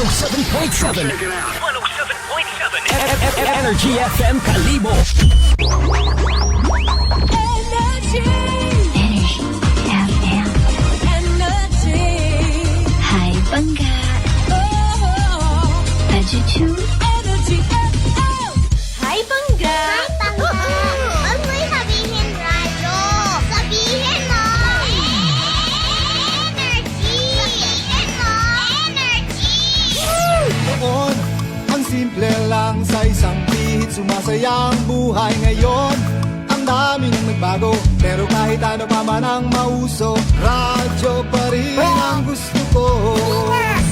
107.7 Energy FM Kalibo. Hai Bangga. Ajucu. Hai Bangga. Huwag mo'y sabihin radyo. Sabihin mo. Energy. Sabihin mo. Energy. Noon, ang simple lang sa isang pihit. Sumasaya ang buhay ngayon. Ang dami nang nagbago, pero kahit ano pa man ang mauso, radyo pa rin ang gusto ko.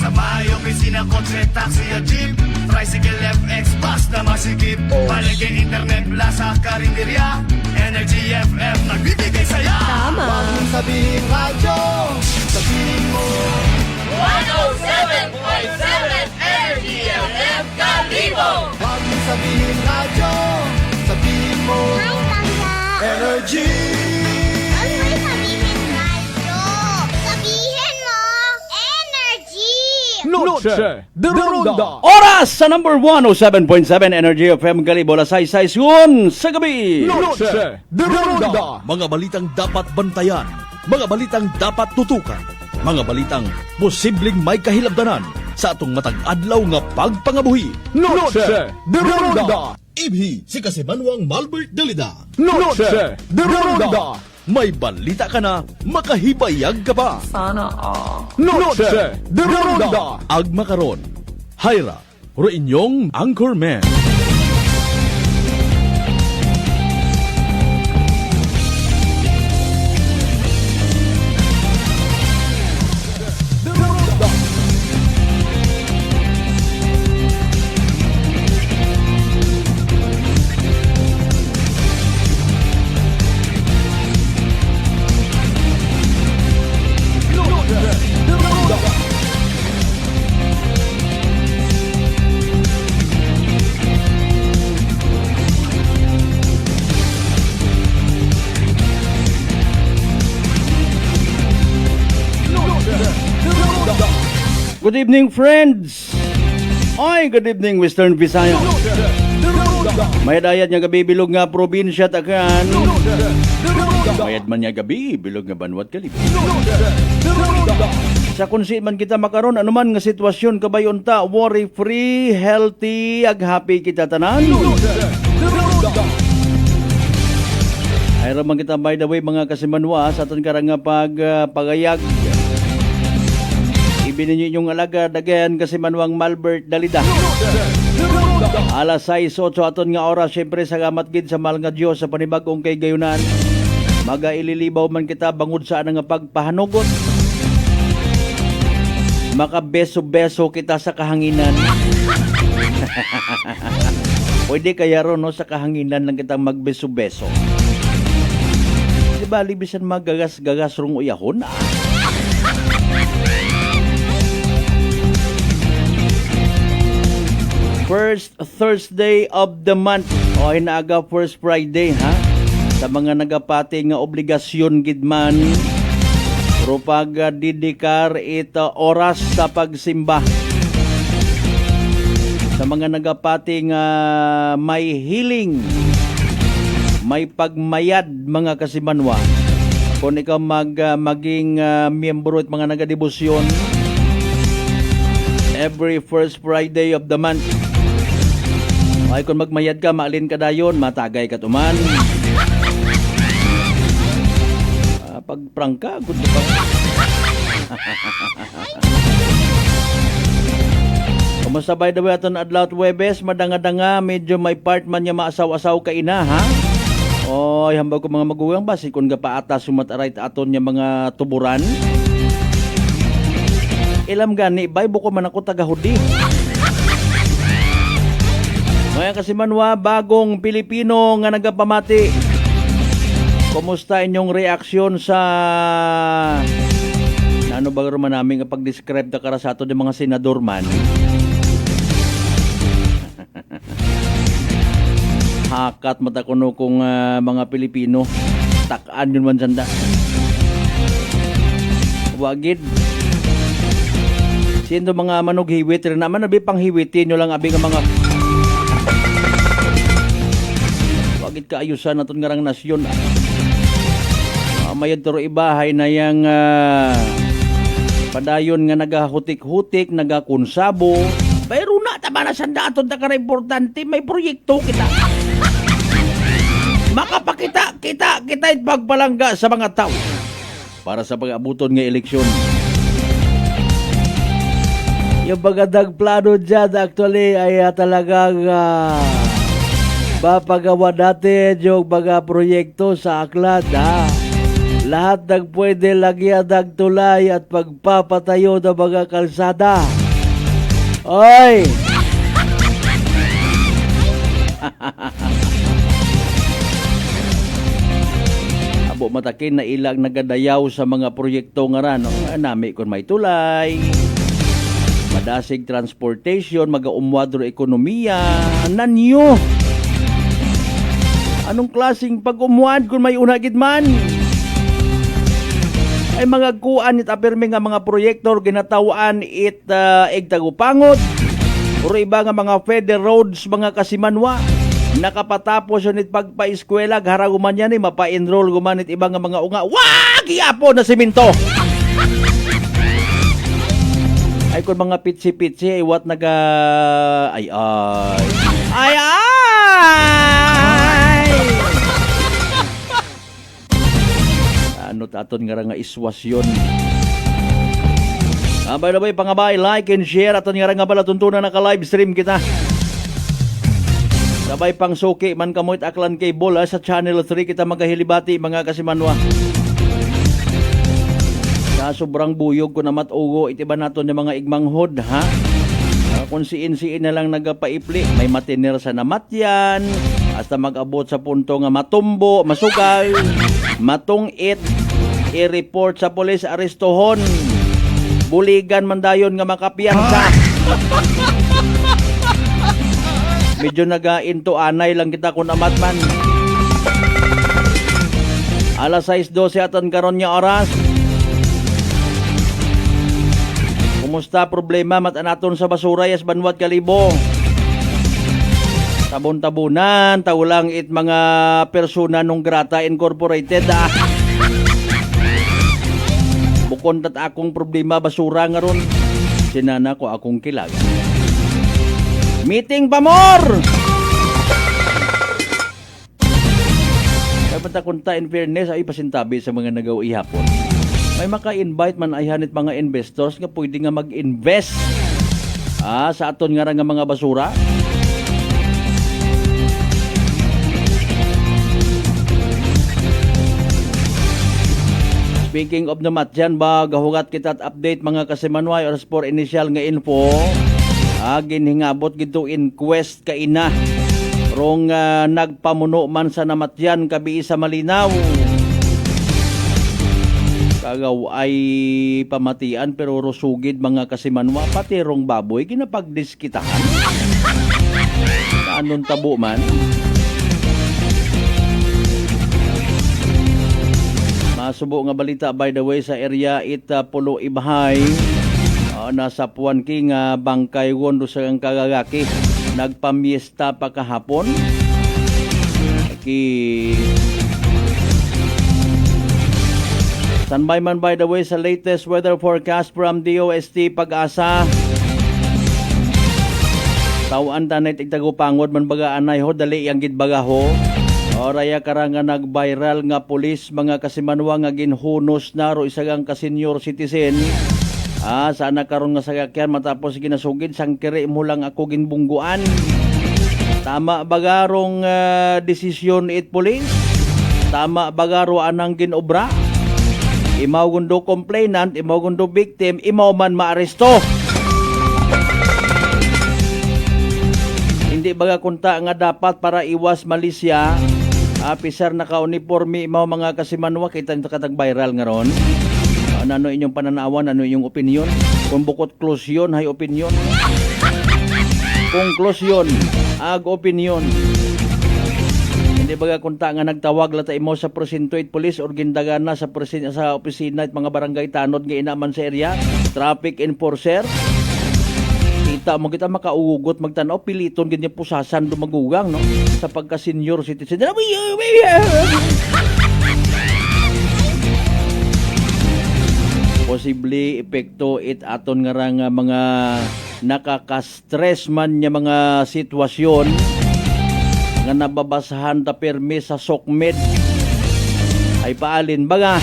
Sa bahay, opisina, kotse, taxi at jeep, tricycle, FX, bus na masikip, palengke, internet, plaza, karinderya, Energy FM, nagbibigay saya. Huwag mong sabihin radyo, sabihin mo 107.7 Energy FM Kalibo. Huwag mong sabihin radyo, sabihin mo Hai Bangga. Energy. Huwag mo'y sabihin radyo. Sabihin mo. Energy. Noche de Ronda. Oras sa number 107.7 Energy FM Kalibo, alas 6:06 sa gabi. Noche de Ronda. Mga balitang dapat bantayan, mga balitang dapat tutukan, mga balitang posibleng may kahilabdanan sa atong matag adlaw nga pagpangabuhi. Noche de Ronda. Ibhi si Kasimanwang Malbert Dalida. Noche de Ronda. May balita ka na, makahibayag ka pa. Noche de Ronda. Agma karon, Hyra, ro inyong Anchorman. Good evening, friends. Ay, good evening, Western Visayas. May dayat nga gabi bilog nga probinsya takan. Mayad man nga gabi bilog nga banwat Kalibo. Sa kunsi man kita makaron anuman nga sitwasyon kabayon ta, worry free, healthy, ag happy kita tanan. Ay raman kita by the way mga kasimanwa sa aton karang nga pagayag. Ibininyo inyong alagad again kasi Manwang Malbert Dalida. Alas 6:08 aton nga oras, syempre salamat gid sa mahal nga Dios sa panibag-ong kay gayunan. Magaililibaw man kita bangod sa nga pagpahanugot. Makabeso-beso kita sa kahanginan. Pwede kaya ron no, sa kahanginan lang kitang magbeso-beso. Diba libisan magagas-gagas rong uyahon ah. First Thursday of the month o hinaaga first Friday ha sa mga nagapati nga obligasyon gidman pero pag didikar ito oras sa pagsimba sa mga nagapati nga may healing may pagmayad mga kasimanwa kung ikaw maging miyembro at mga nagadebosyon every first Friday of the month. Ay kung magmayad ka, maalin ka dayon, matagay ka tuman. Pag prank ka, good pa. Kumusta by the way aton adlaw Huwebes, madanga-danga, medyo may part man niya maasaw-asaw ka ina, ha? Oy, hambag ko mga maguwang basi kung gapaata sumataray aton niya mga tuburan. Ilam gani, bay buko man ako taga-hudi. Ngayon kasi manwa, bagong Pilipino nga nagapamati. Kumusta inyong reaksyon sa ano ba naman namin kapag describe na karasato ng mga senador man? Hakat mata kuno kung mga Pilipino takaan yun man sanda. Wagid Sino mga manughiwit rin naman, abi pang hiwitin nyo lang abi nga mga wagit kaayusan naton nga rang nasyon. Mayad turo ibahay na yang padayon nga nagahutik-hutik, nagakonsabo. Pero na tama na sandaton ta kara importante, may proyekto kita. Makapakita kita ipagpalangga sa mga tao para sa pag-abuton nga eleksyon. Yung pagkadag plano dyan actually ay talagang papagawa natin yung mga proyekto sa aklat ha. Lahat ng pwede lagyan ng tulay at pagpapatayo ng mga kalsada. Oy! Abo matakin na ilang nagadayaw sa mga proyekto nga ran. Nami kung may tulay, madasig transportation, mag-umwadro ekonomiya, nanyo. Anong klaseng pag-umuad kung may unagid man? Ay mga kuan it apirme nga mga proyektor ginatawaan it igtagupangot o iba nga mga feder roads mga kasimanwa nakapatapos yun it pagpa-eskwela haraguman yan mapa-enroll gumanit iba nga mga unga wag iapo na simento. Ay kung mga pitsi-pitsi ay what naga ay ano taton nga iswasyon. By the way, pangabay, like and share aton nga nga pala tuntunan naka-live stream kita. Sabay pang suki man kamoit aklan kay bola sa Channel 3 kita magahilibati mga kasimanwa. Sa sobrang buyog ko na matugo itiba naton yung mga igmanghod ha. Kung siin-siin na lang nagapaipli, may matiner sa namatyan, hasta mag-abot sa punto nga matumbo, masugal, matungit, i-report sa polis, arestohon, buligan mandayon nga makapiyansa. Medyo nagainto anay lang kita kung amat man. Alas 6:12 aton karon nga oras. Kumusta problema matanaton sa basura yas Banwat Kalibo? Tabon-tabunan, taulang it mga persona nung grata incorporated Bukon tat akong problema basura nga ron. Sinana ko akong kilag. Meeting pa more! Kaya patakunta in fairness ay pasintabi sa mga nagaw ihapon. May maka-invite man ay hanit mga investors nga pwede nga mag-invest sa aton nga mga basura. Speaking of naman dyan ba, gahugat kita at update mga kasimanway oras for initial nga info. Ginhingabot gito inquest ka ina. Rong nagpamuno man sa namatyan kabi sa Malinaw. Kagaw ay pamatian pero rusugid mga kasimanwa pati rong baboy ginapagdiskitahan. Anong tabo man? Masubo nga balita by the way sa area Pulo Ibhay. Nasa Puan King bangkay wondo sa kagagaki. Nagpamiesta pa kahapon. Standby man by the way sa latest weather forecast from DOST Pag-asa. Tawan tanay tigtagupangod man baga anay ho dali yang gidbaga ho. Oraya karanga nag-viral nga pulis mga kasimanwa nga ginhunos na ro isagang ka-senior citizen. Sana karon nga sagakyan matapos ginasugid sangkiri mo lang ako ginbungguan. Tama bagarong desisyon it police? Tama bagaro anang ginobra? Imaw gundo complainant, imaw gundo victim, imaw man maaresto. Hindi baga kunta nga dapat para iwas malisya. Apisar naka-uniforme imaw mga kasimanwa kita nito katag viral nga ron. Ano inyong pananawan, ano inyong opinion? Kung bukod closyon, hay opinion. Conclusion, ag opinion. Hindi baga kunta nga nagtawag lata imo sa presinto it police or gindagan na sa opisina at mga barangay tanod nga inaman sa area, traffic enforcer, balita mo kita makaugot magtanaw piliton ganyan pusasan dumagugang no sa pagka senior citizen. Posible epekto it aton nga ra nga mga nakaka-stress man nya mga sitwasyon nga nababasahan ta permi sa SOCMED ay paalin baga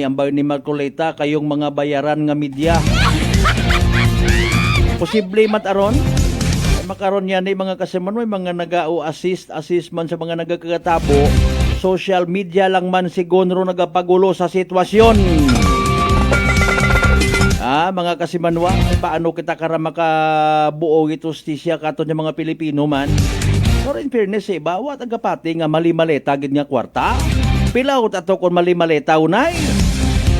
ambar ni Marcoleta kayong mga bayaran nga media posible mataron makaron yan ay mga kasiman may mga assist man sa mga nagkakatabo social media lang man siguro nagapagulo sa sitwasyon. Mga kasimanwa, paano kita kara makabuo ito stisya katon yung mga Pilipino man? Pero in fairness, bawat ang kapati nga mali-maleta gid nga kwarta. Pilaw tato kon mali-maleta unay.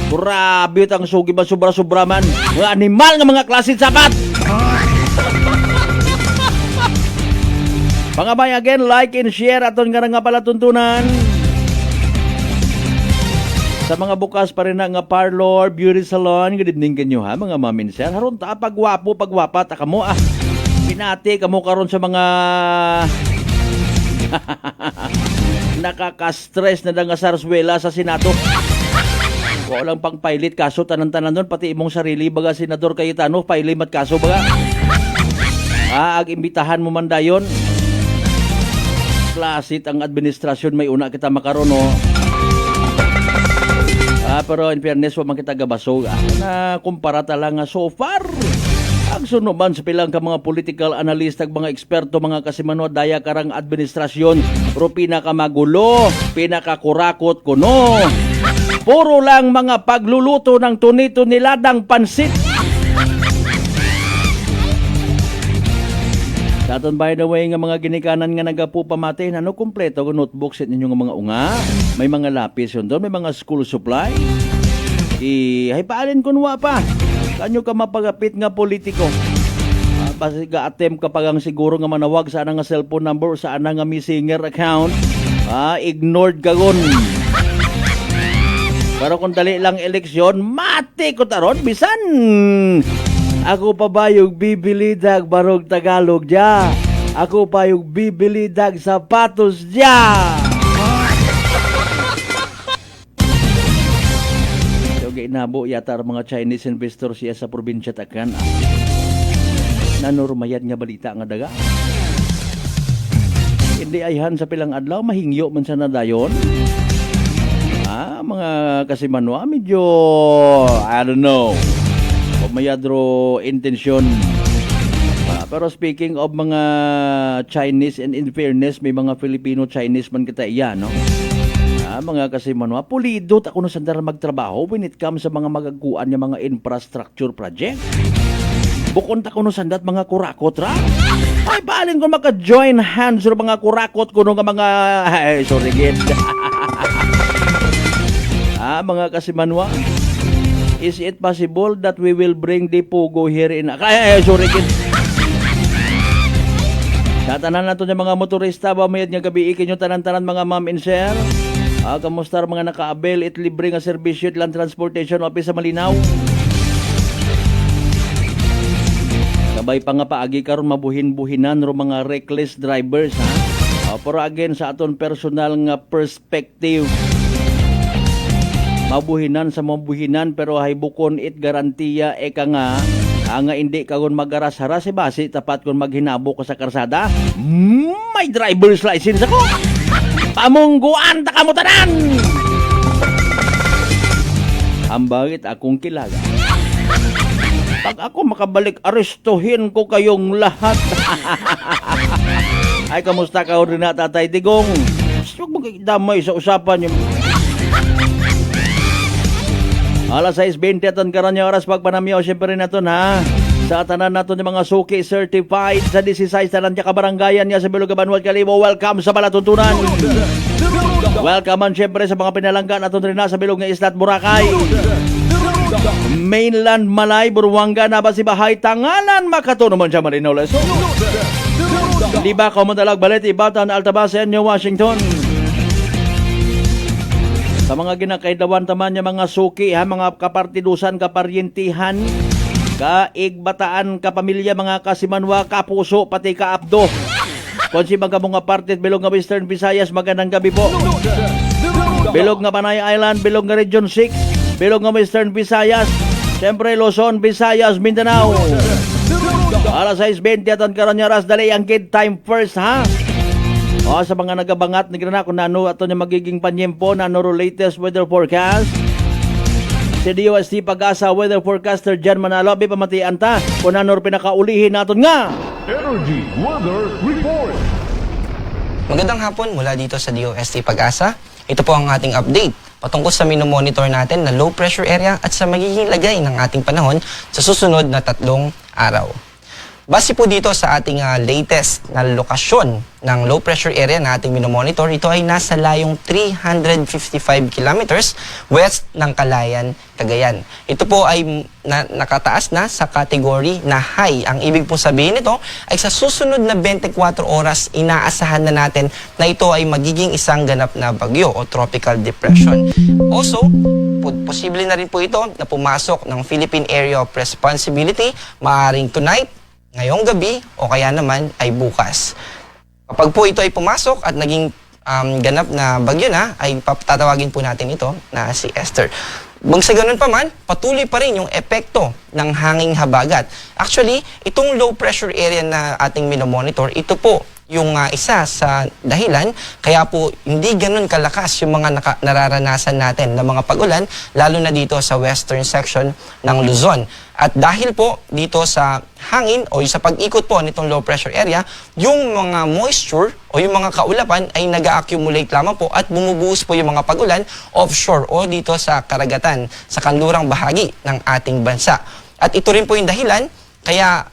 Grabe ang sugi ba sobra-sobra man. Mga animal nga mga klase sapat. Mga bay, again, like and share aton nga palatuntunan. Sa mga bukas pa rin na nga parlor, beauty salon, good evening kanyo ha, mga mamin sir. Haron ta, pagwapa, ta kamo pinati kamo karon sa mga nakaka-stress na nga sarswela sa Senado. Walang pang pilot kaso, tanan-tanan doon, pati imong sarili, baga Senador Cayetano, pilot mat kaso baga. Ag-imbitahan mo man dayon. Klasit ang administrasyon, may una kita makaroon, no? Pero in fairness, wa man kita gabasog na kumpara talang so far. Ang sunuban sa pilang ka mga political analyst ag mga eksperto mga kasimano daya karang administrasyon pero pinakamagulo, pinakakurakot kuno. Puro lang mga pagluluto ng tunito niladang pansit. Daton by the way nga mga ginikanan nga nagapupamate ano kumpleto ko notebook set ninyo nga mga unga, may mga lapis yun doon, may mga school supply. Ay paalin kunwa pa. Kanyo ka mapagapit nga politiko. Basta ga-attempt ka pagang siguro nga manawag sa nga cellphone number sa nga messenger account. Ignored ka gon. Pero kung dali lang eleksyon, mati ko taron bisan. Ako pa ba yung bibili dag barog Tagalog dya? Ako pa yung bibili dag sapatos dya? So, ginabo yata ang mga Chinese investors siya sa probinsya Takan. Nanormayad nga balita nga daga. Hindi ayhan sa pilang adlaw, mahingyo man sa nadayon. Mga kasimanwa, medyo, I don't know. O mayadro intensyon. Pero speaking of mga Chinese and in fairness, may mga Filipino-Chinese man kita iyan, no? Mga kasimanwa, pulido ako na sandara magtrabaho when it comes sa mga magaguan ng mga infrastructure project. Bukon ta kuno sandat mga kurakot ra. Ay balin ko maka-join hands sa mga kurakot kuno nga mga sorry gid. Mga kasimanwa, is it possible that we will bring the Pogo here in... sorry, kid. Sa tanan nato ng mga motorista, ba mayad nga gabi ikin yung tanan-tanan mga ma'am and sir. Kamusta mga naka-avail it libre nga serbisyo at land transportation office sa Malinaw. Kabay pa nga paagi karon mabuhin-buhinan ro mga reckless drivers ha. Pero again sa aton personal nga perspective, mabuhinan sa mabuhinan pero hay bukon it garantiya ka nga hindi ka kun magaras-haras base tapat kun maghinabo ka sa karsada. May driver's license ako. Pamungguan ta kamo tanan. Ambagit akong kilala. Pag ako makabalik arestuhin ko kayong lahat. Ay kamusta ka rin na Tatay Digong? Huwag magdamay sa usapan yung Alas 6:20 aton karon nga oras pagpanamyaw syempre naton ha. Sa tanan naton yung mga suki certified sa 16 tanan ka kabarangayan niya sa Biluga Banwal Kalibo. Welcome sa Palatuntunan. Welcome man syempre sa mga pinalanggan aton rin na sa Bilog nga Isla at Boracay. Mainland Malay, Buruanga, Nabasibahay, Tangalan, Makatono man siya Marino Leso. Liba ka mo talag balit Ibatan, Altabase, New Washington. Sa mga ginakaidawan taman niya mga suki ha, mga kapartidusan, kaparyentihan, Kaigbataan, kapamilya, mga kasimanwa, kapuso, pati kaapdo. Kung si mga mga partit, bilog nga Western Visayas, magandang gabi po. Bilog nga Panay Island, bilog nga Region 6, bilog nga Western Visayas, siyempre Luzon, Visayas, Mindanao. Alas 6:20 at ang karanyaras, dali ang kid time first, ha? O, sa mga nagabangat, nagana kung ano ato niya magiging panyempo na ano latest weather forecast. Si DOST Pag-asa Weather Forecaster Jan Manalo, abi pamatian ta kung ano pinakaulihin naton nga. Energy Weather Report. Magandang hapon mula dito sa DOST Pag-asa. Ito po ang ating update patungkol sa minomonitor natin na low pressure area at sa magiging lagay ng ating panahon sa susunod na 3 araw. Base po dito sa ating latest na lokasyon ng low pressure area na ating minomonitor, ito ay nasa layong 355 kilometers west ng Calayan, Cagayan. Ito po ay nakataas na sa category na high. Ang ibig po sabihin nito ay sa susunod na 24 oras, inaasahan na natin na ito ay magiging isang ganap na bagyo o tropical depression. Also, posible na rin po ito na pumasok ng Philippine Area of Responsibility maaaring tonight, ngayong gabi o kaya naman ay bukas. Kapag po ito ay pumasok at naging ganap na bagyo na, ay tatawagin po natin ito na si Esther. Sa ganun pa man, patuloy pa rin yung epekto ng hanging habagat. Actually, itong low pressure area na ating minomonitor, ito po yung isa sa dahilan kaya po hindi ganun kalakas yung mga nararanasan natin na mga pag-ulan, lalo na dito sa western section ng Luzon. At dahil po dito sa hangin o sa pag-ikot po nitong low pressure area, yung mga moisture o yung mga kaulapan ay nag-accumulate lamang po at bumubuhos po yung mga pag-ulan offshore o dito sa karagatan, sa kanlurang bahagi ng ating bansa. At ito rin po yung dahilan kaya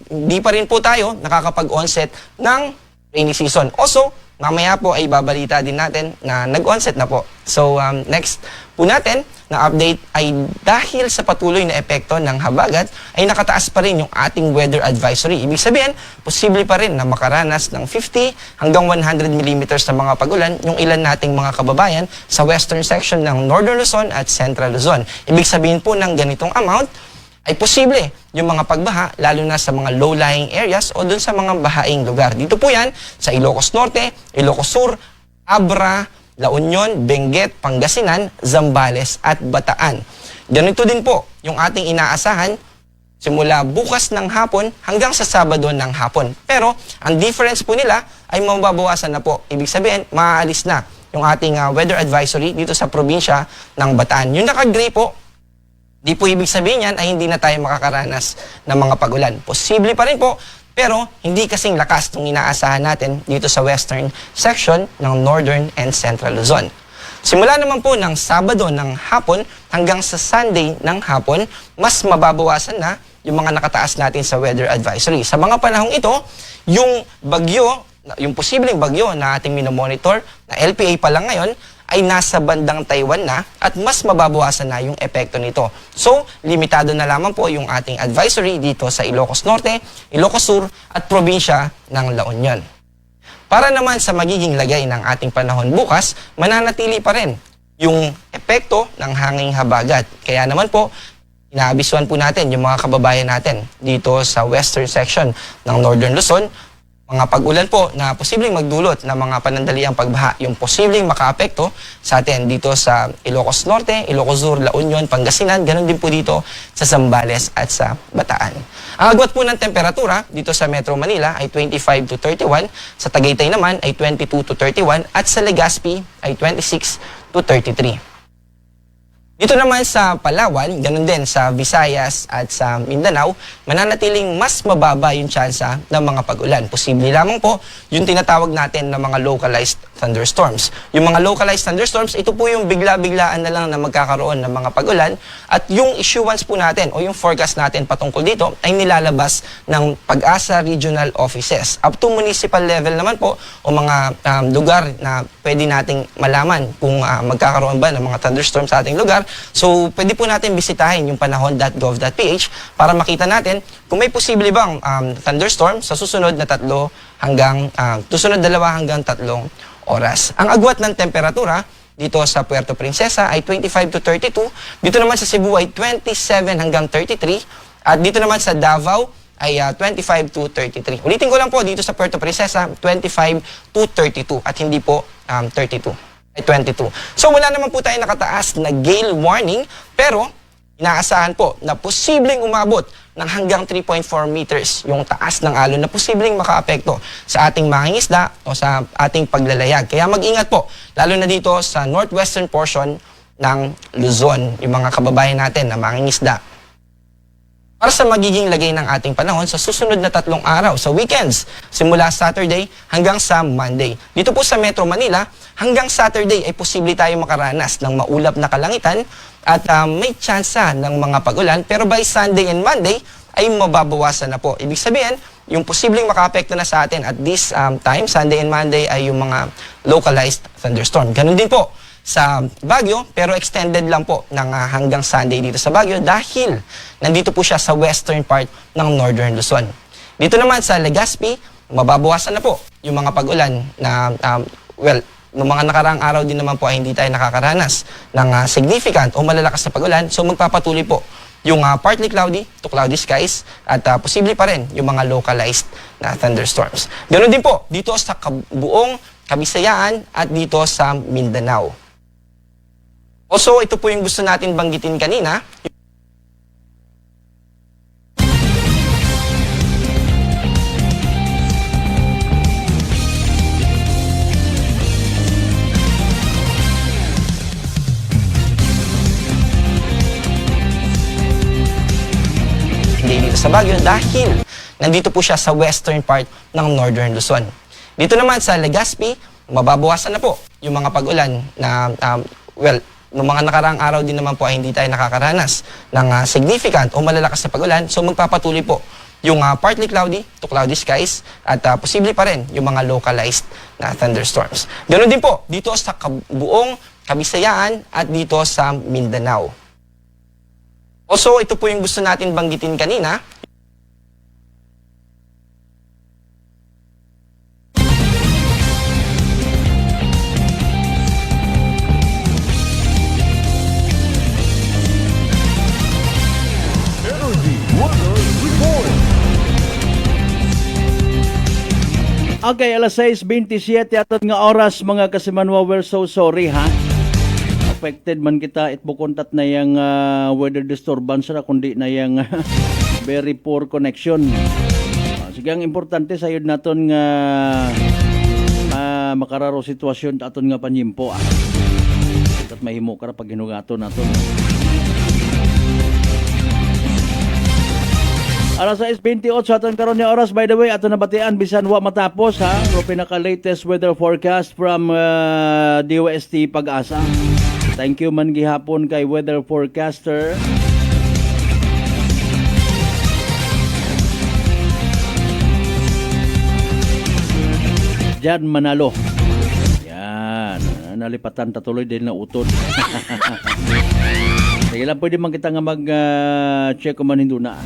di pa rin po tayo nakakapag-onset ng rainy season. Also, mamaya po ay babalita din natin na nag-onset na po. So, next po natin na update ay dahil sa patuloy na epekto ng habagat ay nakataas pa rin yung ating weather advisory. Ibig sabihin, posible pa rin na makaranas ng 50 hanggang 100 millimeters na mga pag-ulan yung ilan nating mga kababayan sa western section ng Northern Luzon at Central Luzon. Ibig sabihin po ng ganitong amount ay posible yung mga pagbaha lalo na sa mga low-lying areas o dun sa mga bahaing lugar. Dito po yan sa Ilocos Norte, Ilocos Sur, Abra, La Union, Benguet, Pangasinan, Zambales at Bataan. Ganito din po yung ating inaasahan simula bukas ng hapon hanggang sa Sabado ng hapon. Pero ang difference po nila ay mababawasan na po. Ibig sabihin, maaalis na yung ating weather advisory dito sa probinsya ng Bataan. Yung naka-gray po, di po ibig sabihin yan ay hindi na tayo makakaranas ng mga pag-ulan. Posible pa rin po, pero hindi kasing lakas itong inaasahan natin dito sa western section ng Northern and Central Luzon. Simula naman po ng Sabado ng hapon hanggang sa Sunday ng hapon, mas mababawasan na yung mga nakataas natin sa weather advisory. Sa mga panahong ito, yung bagyo, yung posibleng bagyo na ating minomonitor, na LPA pa lang ngayon, ay nasa bandang Taiwan na at mas mababawasan na yung epekto nito. So, limitado na lamang po yung ating advisory dito sa Ilocos Norte, Ilocos Sur at probinsya ng La Union. Para naman sa magiging lagay ng ating panahon bukas, mananatili pa rin yung epekto ng hanging habagat. Kaya naman po, inaabisuan po natin yung mga kababayan natin dito sa western section ng Northern Luzon, mga pag-ulan po na posibleng magdulot ng mga panandaliang pagbaha, yung posibleng makaapekto sa atin dito sa Ilocos Norte, Ilocos Sur, La Union, Pangasinan, ganun din po dito sa Zambales at sa Bataan. Ang agwat po ng temperatura dito sa Metro Manila ay 25 to 31, sa Tagaytay naman ay 22 to 31 at sa Legazpi ay 26 to 33. Dito naman sa Palawan, ganun din sa Visayas at sa Mindanao, mananatiling mas mababa yung tsansa ng mga pag-ulan. Posible lamang po yung tinatawag natin na mga localized thunderstorms. Yung mga localized thunderstorms, ito po yung bigla-biglaan na lang na magkakaroon ng mga pag-ulan at yung issuance po natin o yung forecast natin patungkol dito ay nilalabas ng Pag-asa Regional Offices. Up to municipal level naman po o mga lugar na pwede nating malaman kung magkakaroon ba ng mga thunderstorms sa ating lugar. So, pwede po natin bisitahin yung panahon.gov.ph para makita natin kung may posible bang thunderstorm sa susunod na 2 hanggang 3 oras. Ang agwat ng temperatura dito sa Puerto Princesa ay 25 to 32. Dito naman sa Cebu ay 27 hanggang 33. At dito naman sa Davao ay 25 to 33. Ulitin ko lang po, dito sa Puerto Princesa, 25 to 32 at hindi po 32. Ay 22. So wala naman po tayo nakataas na gale warning, pero inaasahan po na posibleng umabot ng hanggang 3.4 meters yung taas ng alon na posibleng makaapekto sa ating mangingisda o sa ating paglalayag. Kaya mag-ingat po, lalo na dito sa northwestern portion ng Luzon, yung mga kababayan natin na mangingisda. Para sa magiging lagay ng ating panahon sa susunod na 3 araw sa weekends, simula Saturday hanggang sa Monday. Dito po sa Metro Manila, hanggang Saturday ay posible tayo makaranas ng maulap na kalangitan at may tsansa ng mga pag-ulan, pero by Sunday and Monday ay mababawasan na po. Ibig sabihin, yung posibleng makaapekto na sa atin at this time, Sunday and Monday, ay yung mga localized thunderstorm. Ganun din po sa Baguio, pero extended lang po ng hanggang Sunday dito sa Baguio dahil nandito po siya sa western part ng Northern Luzon. Dito naman sa Legazpi, mababawasan na po yung mga pag-ulan na, noong mga nakaraang araw din naman po ay hindi tayo nakakaranas ng significant o malalakas na pag-ulan. So magpapatuloy po yung partly cloudy to cloudy skies at posible pa rin yung mga localized na thunderstorms. Ganoon din po dito sa buong Kabisayaan at dito sa Mindanao. Also, ito po yung gusto natin banggitin kanina. Hindi dito sa Baguio dahil nandito po siya sa western part ng Northern Luzon. Dito naman sa Legazpi, mababawasan na po yung mga pag-ulan na, noong mga nakaraang araw din naman po ay hindi tayo nakakaranas ng significant o malalakas na pag-ulan. So magpapatuloy po yung partly cloudy to cloudy skies at posible pa rin yung mga localized na thunderstorms. Ganoon din po dito sa buong Kabisayaan at dito sa Mindanao. Also, ito po yung gusto natin banggitin kanina. Energy Weather Report. Okay, alas 6:27 aton nga oras mga kasimanwa, we're so sorry ha. Affected man kita it bukontat na yung weather disturbance na kundi na yung very poor connection. Sige, ang importante sa yun naton nga makararo sitwasyon aton nga panyimpo at mahimo ka pag hinugaton naton. Alas 6:28 aton karon nga oras. By the way, aton nabatian bisan wa matapos ha. Pero pinaka-latest weather forecast from DOST Pag-asa. Thank you man gihapon kay weather forecaster Jan Manalo. Yan, nalipatan tatuloy din na utod. Sige lang, pwede man kita nga mag-check kung man hindi na.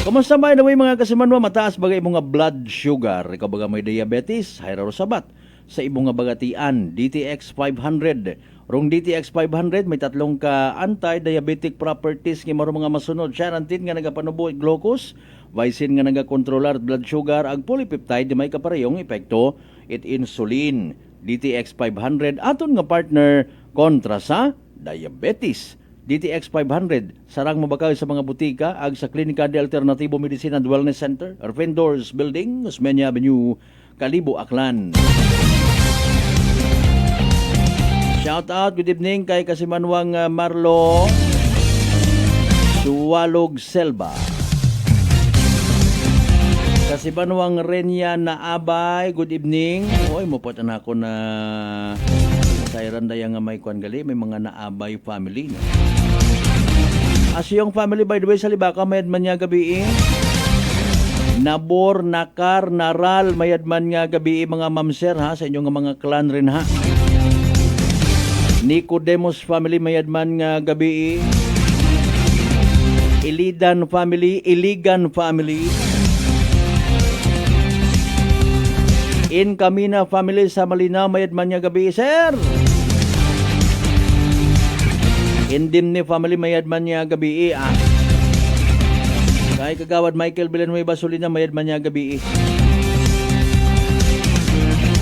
Kumusta ba way mga kasimanwa? Mataas bagay mga blood sugar. Ikaw baga may diabetes, hayra sabat. Sa ibong nga bagatian, DTX 500. Rong DTX 500 may tatlong ka anti-diabetic properties nga maro mga masunod. Charantin nga nagapanubo glucose, vicin nga nagakontrolar blood sugar, ag polypeptide may kaparehong epekto it insulin. DTX 500 aton nga partner kontra sa diabetes. DTX 500 sarang mabakaw sa mga butika ag sa Klinika de Alternatibo Medicine and Wellness Center, Vendors Building, Osmeña Avenue, Kalibo, Aklan. Shout out, good evening kay Kasimanwang Marlo Suwalog Selva. Kasimanwang Renya na Abay, good evening. Oy, mupatan ako na sayran dayang may kwan gali, may mga naabay family. No? Asyong family, by the way, sa Libaka, mayadman nga gabi Nabor, Nakar, Naral, mayadman nga gabi mga mamser ha, sa inyong mga clan rin ha. Nicodemus family, mayadman nga gabi. Iligan family, Incamina family sa Malinaw, mayadman nga gabi, sir. Indimni family, mayadman nga gabi Ay kagawad Michael Villanueva Solina mayad man niya gabi.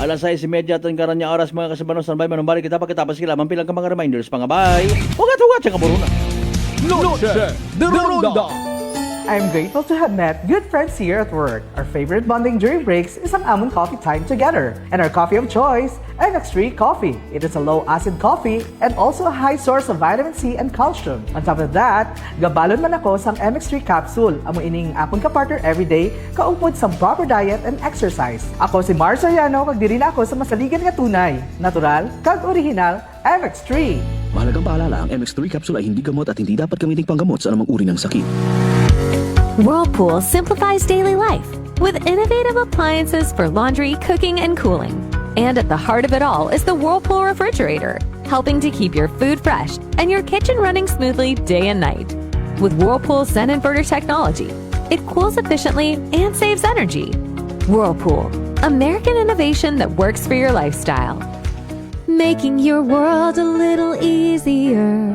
Alas 6:30 tan karan niya oras mga kasabanos standby manumbari kita pagkatapos sila mampilang ka mga reminders pangabay. Ugat-ugat sa kaburuna. Noche de Ronda. I'm grateful to have met good friends here at work. Our favorite bonding during breaks is ang amon coffee time together. And our coffee of choice, MX3 Coffee. It is a low-acid coffee and also a high source of vitamin C and calcium. On top of that, gabalon man ako sang MX3 capsule. Amo ining akong kapartner everyday, kaupod sa proper diet and exercise. Ako si Mars Soriano, kag diri na ako sa masaligan nga tunay, natural, kag original, MX3. Mahalagang paalala, ang MX3 capsule ay hindi gamot at hindi dapat gamiting panggamot sa anumang uri ng sakit. Whirlpool simplifies daily life with innovative appliances for laundry, cooking, and cooling. And at the heart of it all is the Whirlpool refrigerator, helping to keep your food fresh and your kitchen running smoothly day and night. With Whirlpool Zen inverter technology, it cools efficiently and saves energy. Whirlpool, American innovation that works for your lifestyle. Making your world a little easier.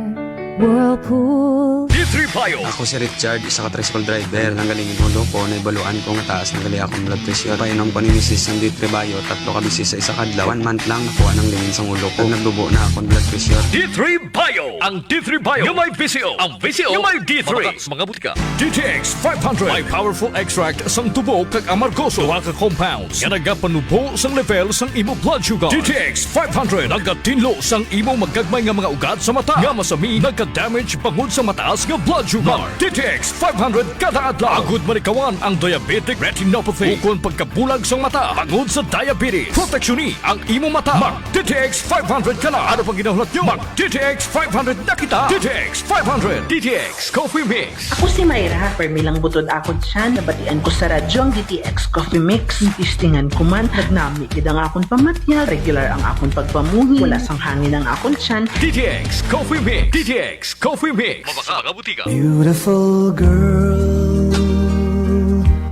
Whirlpool. D3 Bio. Ako si Richard, isa ka tricycle driver. Nanggaling inulo ko, naibaluan ko nga taas. Nanggali akong blood pressure. Painom paninisis ng D3 Bio. 3 ka bisis sa isa kadlaw. 1 month lang nakuha ng lingin sa ulo ko. Nagdubo na akong blood pressure. D3 Bio. Ang D3 Bio. Yung may VCO. Ang VCO. Yung may D3. Mga butika. DTX 500. May powerful extract sang tubo kag amargoso. Duha ka compounds. Nga nagapanubo sang level sang imo blood sugar. DTX 500. Nagatinlo sang imo magagmay nga mga ugat sa mata. Nga masami nagka-damage pangod sa mataas nga blood sugar. DTX 500 kada adlaw. Agud manikawan ang diabetic retinopathy. Ukon pagkabulag sang mata pangod sa diabetes. Proteksyon ni ang imo mata. Mag DTX 500 kana. Ano pang ginahulat nyo? Mag DTX 500 na kita. DTX 500. DTX Coffee Mix. Ako si Mayra. Permilang butod ako dyan. Nabatian ko sa radyo ang DTX Coffee Mix. Istingan ko man. Nagnami kid ang akong pamatyal. Regular ang akong pagpamuhi. Wala sang hangin ang akong tiyan. DTX Coffee Mix. DTX Coffee Mix. Mga butika. Beautiful girl.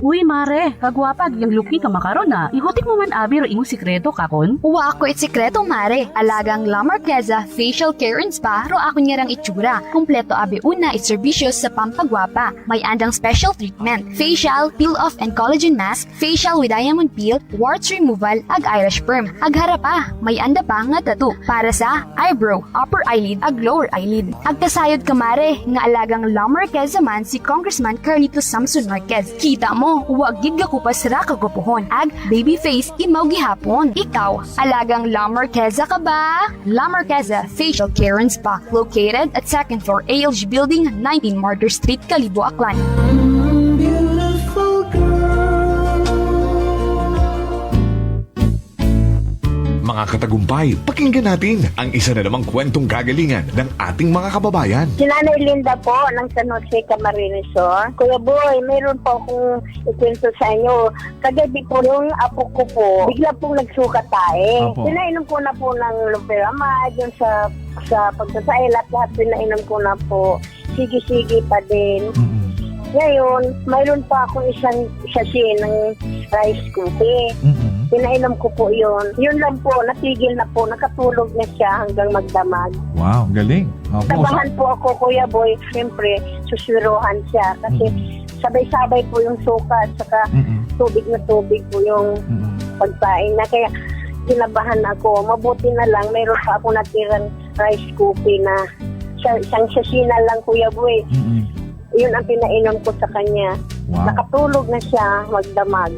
Uy, mare, kagwapag yung luki ka makaron na. Ihutik mo man abi ro imong sikreto kakon. Uwa ako it sikreto mare. Alagang La Marqueza Facial Care and Spa ro ako niyarang itsura. Kompleto abi una it serbisyos sa pampagwapa. May andang special treatment. Facial, peel-off and collagen mask, facial with diamond peel, warts removal, ag eyelash perm. Ag harapa, may anda pa nga tattoo para sa eyebrow, upper eyelid, ag lower eyelid. Ag kasayod ka mare, nga alagang La Marqueza man si Congressman Carlito Samson Marquez. Kita mo, huwag gid ko pa sira kagupuhon. Ag baby face imaw gihapon. Ikaw, alagang La Marqueza ka ba? La Marqueza Facial Care and Spa, located at 2nd floor ALG Building, 19 Martyr Street, Kalibo, Aklan. Beautiful girl. Mga katagumpay, pakinggan natin ang isa na namang kwentong kagalingan ng ating mga kababayan. Si Nanay Linda po ng San Jose Camarines Sur. Kuya Boy, mayroon po akong ikwento sa inyo. Kagabi po yung apo ko po, bigla pong nagsuka tayo. Pinainom ko na po ng Loperamide, yung sa pagsasail at lahat pinainom ko na po. Sige-sige pa din. Ngayon, mayroon pa akong isang sachet ng rice coffee. Pinainom ko po yun. Yun lang po, natigil na po. Nakatulog na siya hanggang magdamag. Wow, galing. Tabahan po ako, Kuya Boy. Siyempre, suswiruhan siya. Kasi sabay-sabay po yung suka at saka tubig na tubig po yung pagpain na. Kaya kinabahan ako. Mabuti na lang, mayroon pa ako natirang rice coffee na isang sasina lang, Kuya Boy. Yun ang pinainom ko sa kanya. Wow. Nakatulog na siya magdamag.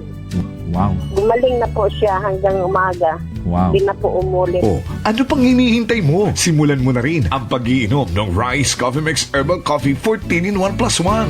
Wow. Gumaling na po siya hanggang umaga. Wow. Hindi na po umulit. Oh, ano pang hinihintay mo? Simulan mo na rin ang pag-iinom ng Rice Coffee Mix Herbal Coffee 14 in 1 + 1.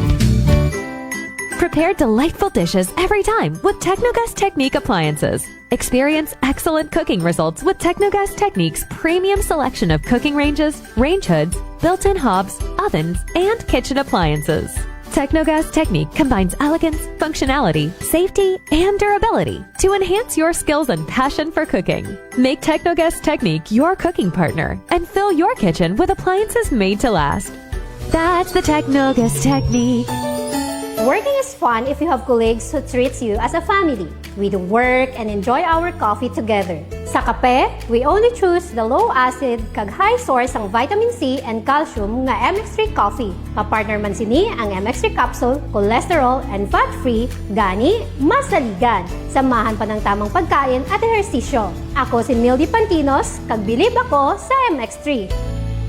Prepare delightful dishes every time with Technogas Technique appliances. Experience excellent cooking results with Technogas Technique's premium selection of cooking ranges, range hoods, built-in hobs, ovens, and kitchen appliances. Technogas Technique combines elegance, functionality, safety, and durability to enhance your skills and passion for cooking. Make Technogas Technique your cooking partner and fill your kitchen with appliances made to last. That's the Technogas Technique. Working is fun if you have colleagues who treats you as a family. We do work and enjoy our coffee together. Sa kape, we only choose the low acid kag high source ang vitamin C and calcium nga MX3 coffee. Kapartner man sini ang MX3 capsule, cholesterol and fat-free, gani masaligan. Samahan pa ng tamang pagkain at ehersisyo. Ako si Mildy Pantinos, kag bilib ako sa MX3.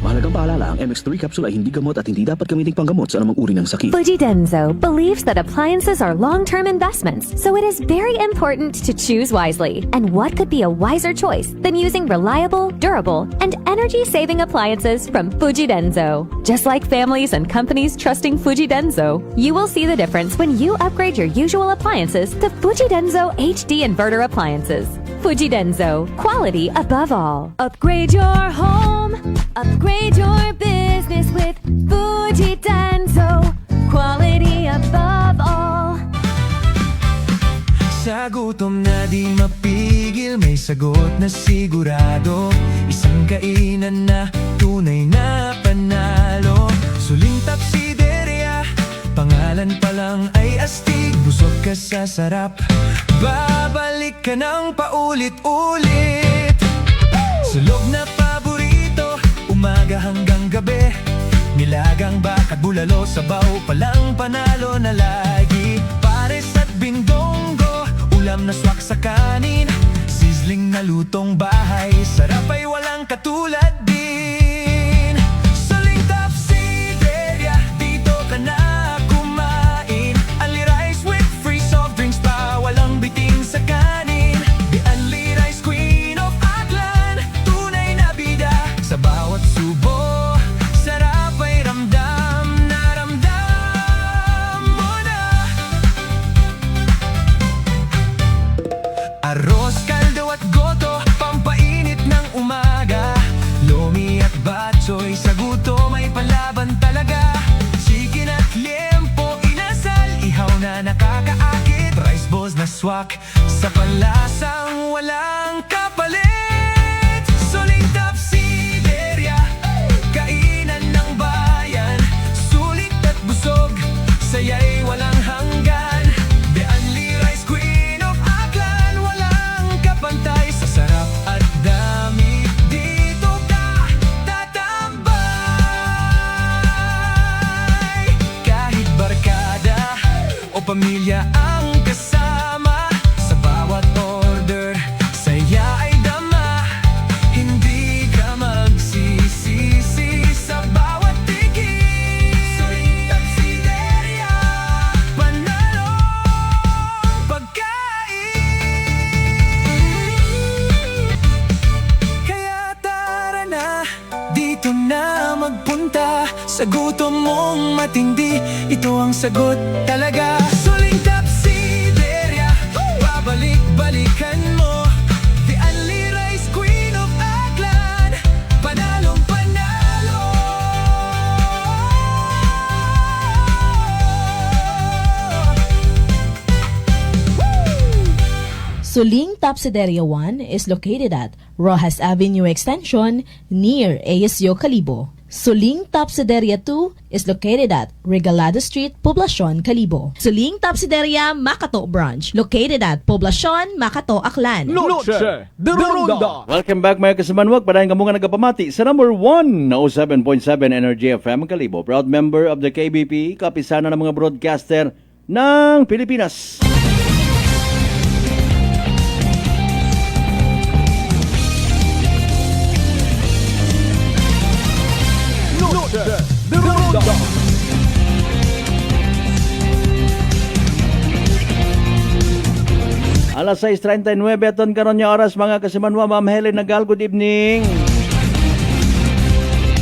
Mahalagang paalala, ang MX3 capsule ay hindi gamot at hindi dapat gamiting panggamot sa anumang uri ng sakit. Fujidenzo believes that appliances are long-term investments, so it is very important to choose wisely. And what could be a wiser choice than using reliable, durable, and energy-saving appliances from Fujidenzo? Just like families and companies trusting Fujidenzo, you will see the difference when you upgrade your usual appliances to Fujidenzo HD inverter appliances. Fujidenzo, quality above all. Upgrade your home, upgrade your business with Fujidenzo, quality above all. Sa gutom na di mapigil, may sagot na sigurado. Isang kainan na tunay na panalo. Suling Tapsideria, pangalan pa lang ay astig. Busog ka sa sarap, babalik ka ng paulit-ulit. Sulog na paborito, umaga hanggang gabi. Nilagang bakat bulalo, sabaw palang panalo na lagi. Pares at bindonggo, ulam na swak sa kanin. Sizzling na lutong bahay, sarap ay walang katulad din. Suling Tapsideria, dito ka na kumain. Only rice with free soft drinks pa, walang biting sa kanin. The Only Rice Queen of Aklan, tunay na bida. Sa bawat subo, sarap ay ramdam na ramdam mo na. Arroz, kaldo at goto, pampainit ng umaga. Lomi at batchoy, sa gutom ay palaban talaga. Chicken at liempo, inasal, ihaw na nakakaakit. Rice balls na swak, sa panlasang walang kapalit. Suling Tapsideria, kainan ng bayan. Sulit at busog, saya'y walang hanggan. The Only Rice Queen of Aklan, walang kapantay. Sa sarap at dami, dito ka tatambay. Kahit barkada o pamilya ang kasama, sa bawat order, saya ay dama. Hindi ka magsisisi sa bawat tikim. Suling Tapsideria, panalo pagkain. Kaya tara na, dito na magpunta. Sa gutom mong matindi, ito ang sagot talaga. Suling Tapsideria, babalik-balikan mo. The Only Rice Queen of Aklan, panalong panalo. Suling Tapsideria 1 is located at Rojas Avenue Extension near ASU Calibo. Suling Tapsideria 2 is located at Regalado Street, Poblacion, Calibo. Suling Tapsideria Makato Branch located at Poblacion, Makato, Aklan. Noche de Ronda. Welcome back mga kasimanwag. Padayon ka mga nagapamati sa number 1 na 07.7 Energy FM Calibo. Proud member of the KBP, kapisana ng mga broadcaster ng Pilipinas. Alas 6:39 aton karon nga oras mga kasimanwa. Ma'am Helen Nagal, good evening.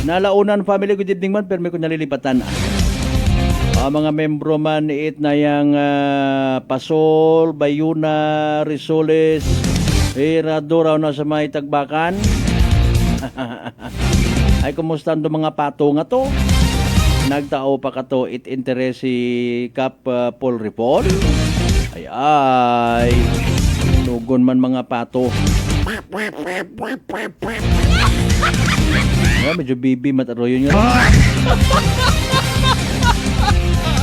Nalaunan family, good evening man, pero may kung nalilipatan. Mga membro man it na yang Pasol, Bayuna, Risoles, Herado raw na sa may Tagbakan. Ay kumusta ang mga pato nga to? Nagtao pa ka to it interest si Cap Paul Ripol. Ay tugon man mga pato. Medyo bibi mataroyo nyo.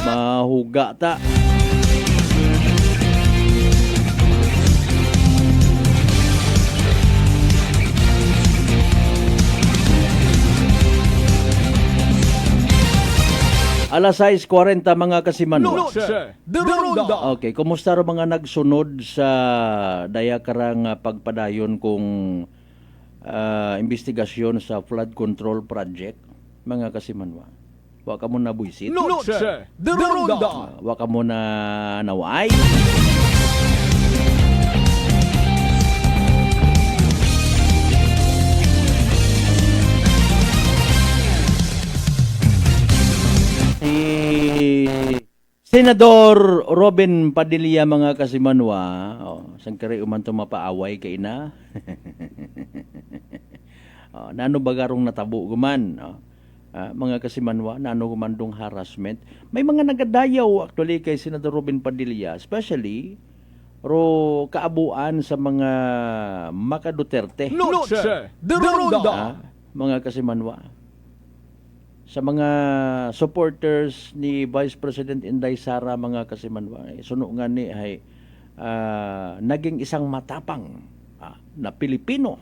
Mahuga ta. Alas 6:40 mga kasimanwa. Noche de Ronda. Okay, kumusta ro mga nagsunod sa daya karang pagpadayon kung investigasyon sa flood control project mga kasimanwa? Wa ka mo na buisit. Noche de Ronda. Wa ka mo na naway. Senador Robin Padilla mga kasimanwa, sang kare uman to mapaaway kay na. Nano bagarong natabo guman, mga kasimanwa, nano gumandong harassment. May mga nagadayaw actually kay Senador Robin Padilla, especially ro kaabuan sa mga Maka Duterte. Noche de Ronda. Mga kasimanwa. Sa mga supporters ni Vice President Inday Sara mga kasimanwa, suno nga ni ay naging isang matapang na Pilipino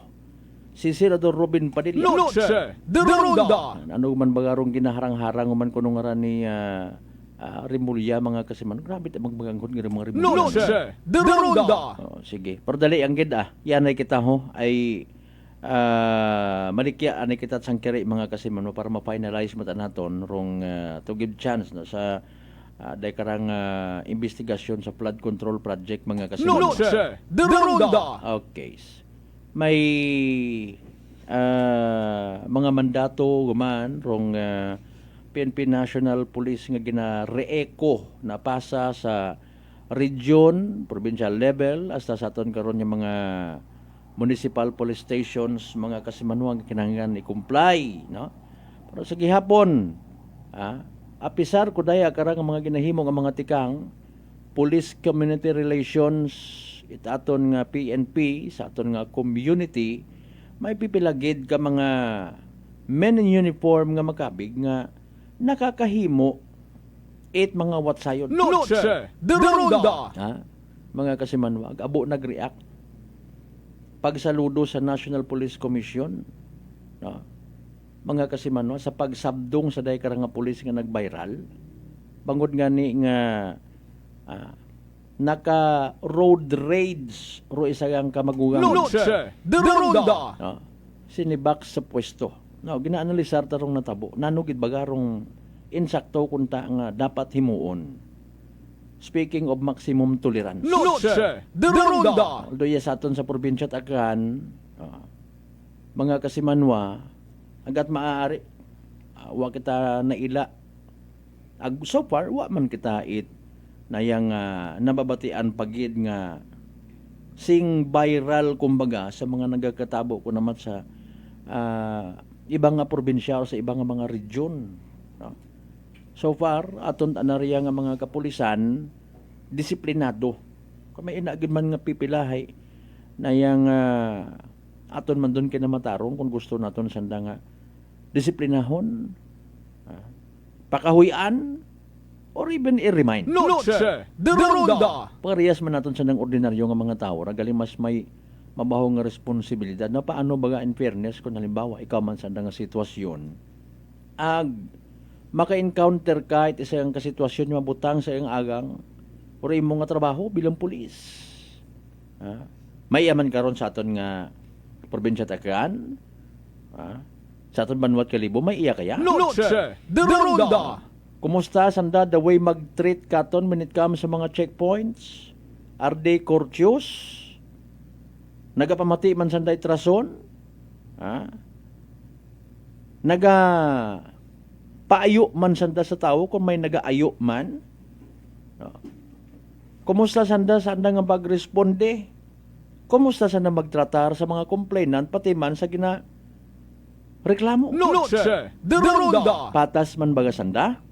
si Senador Robin Padilla. Noche de Ronda. Ano man bagarong ginaharang-harang man kuno nga ni Rimulya mga kasimanwa. Grabe ta magbaganghon nga mga Rimulya. Noche de Ronda. Sige, pero dali ang gid yan ay kita ho ay malikya ani kita sangkiri mga kasimanwa para ma-finalize mata naton rong to give chance na sa day karang investigasyon sa flood control project mga kasimanwa. Noche de Ronda. Okay. May mga mandato guman rong PNP National Police nga gina-reeko na pasa sa region, provincial level hasta sa aton karon yung mga municipal police stations mga kasimanwa kinahanglan i-comply, no? Pero sa gihapon, apisar ko daya karang mga ginahimo nga mga tikang police community relations itaton nga PNP sa aton nga community, may pipilagid ka mga men in uniform nga makabig nga nakakahimo mga watsayon. Noche de Ronda. Mga kasimanwa, abo nag-react pagsaludo sa National Police Commission, no? Mga kasimanwa, sa pagsabdong sa day karang nga pulis nga nag-viral, bangod nga ni nga naka road raids ro isagang kamagugang. Noche de Ronda. No? Sinibak sa pwesto. No, ginaanalisar tarong natabo. Nanugid bagarong insakto kunta nga dapat himuon. Speaking of maximum tolerance. Noche de Ronda. Although sa aton sa probinsya takan, mga kasimanwa, agat maaari, wa kita naila. So far, wa man kita na yang nababatian pagid nga sing viral kumbaga sa mga nagakatabo ko naman sa ibang nga probinsya o sa ibang nga mga region. No? So far, aton anariya nga mga kapulisan, disiplinado. Kung may inagin man nga pipilahay na yang aton man doon kinamatarong kung gusto naton sanda nga disiplinahon, pakahuyan, or even i-remind. Noche de Ronda. Parehas man naton sandang ordinaryo nga mga tao, galing mas may mabaho nga responsibilidad na paano baga in fairness kung halimbawa ikaw man sandang nga sitwasyon maka-encounter kahit isang kasitwasyon yung mabutang sa iyong agang o rin nga trabaho bilang pulis. May yaman karon sa aton nga probinsya takan, sa aton Banwat Kalibo, may iya kaya? Noche de Ronda. Kumusta sanda the way mag-treat katon when it comes sa mga checkpoints? Are they courteous? Nagapamati man sanday trason? Paayo man sanda sa tao kung may nagaayo man. Kumusta sanda nga pagresponde? Kumusta sanda magtratar sa mga complainant pati man sa reklamo? Noche de Ronda. Patas man baga sanda?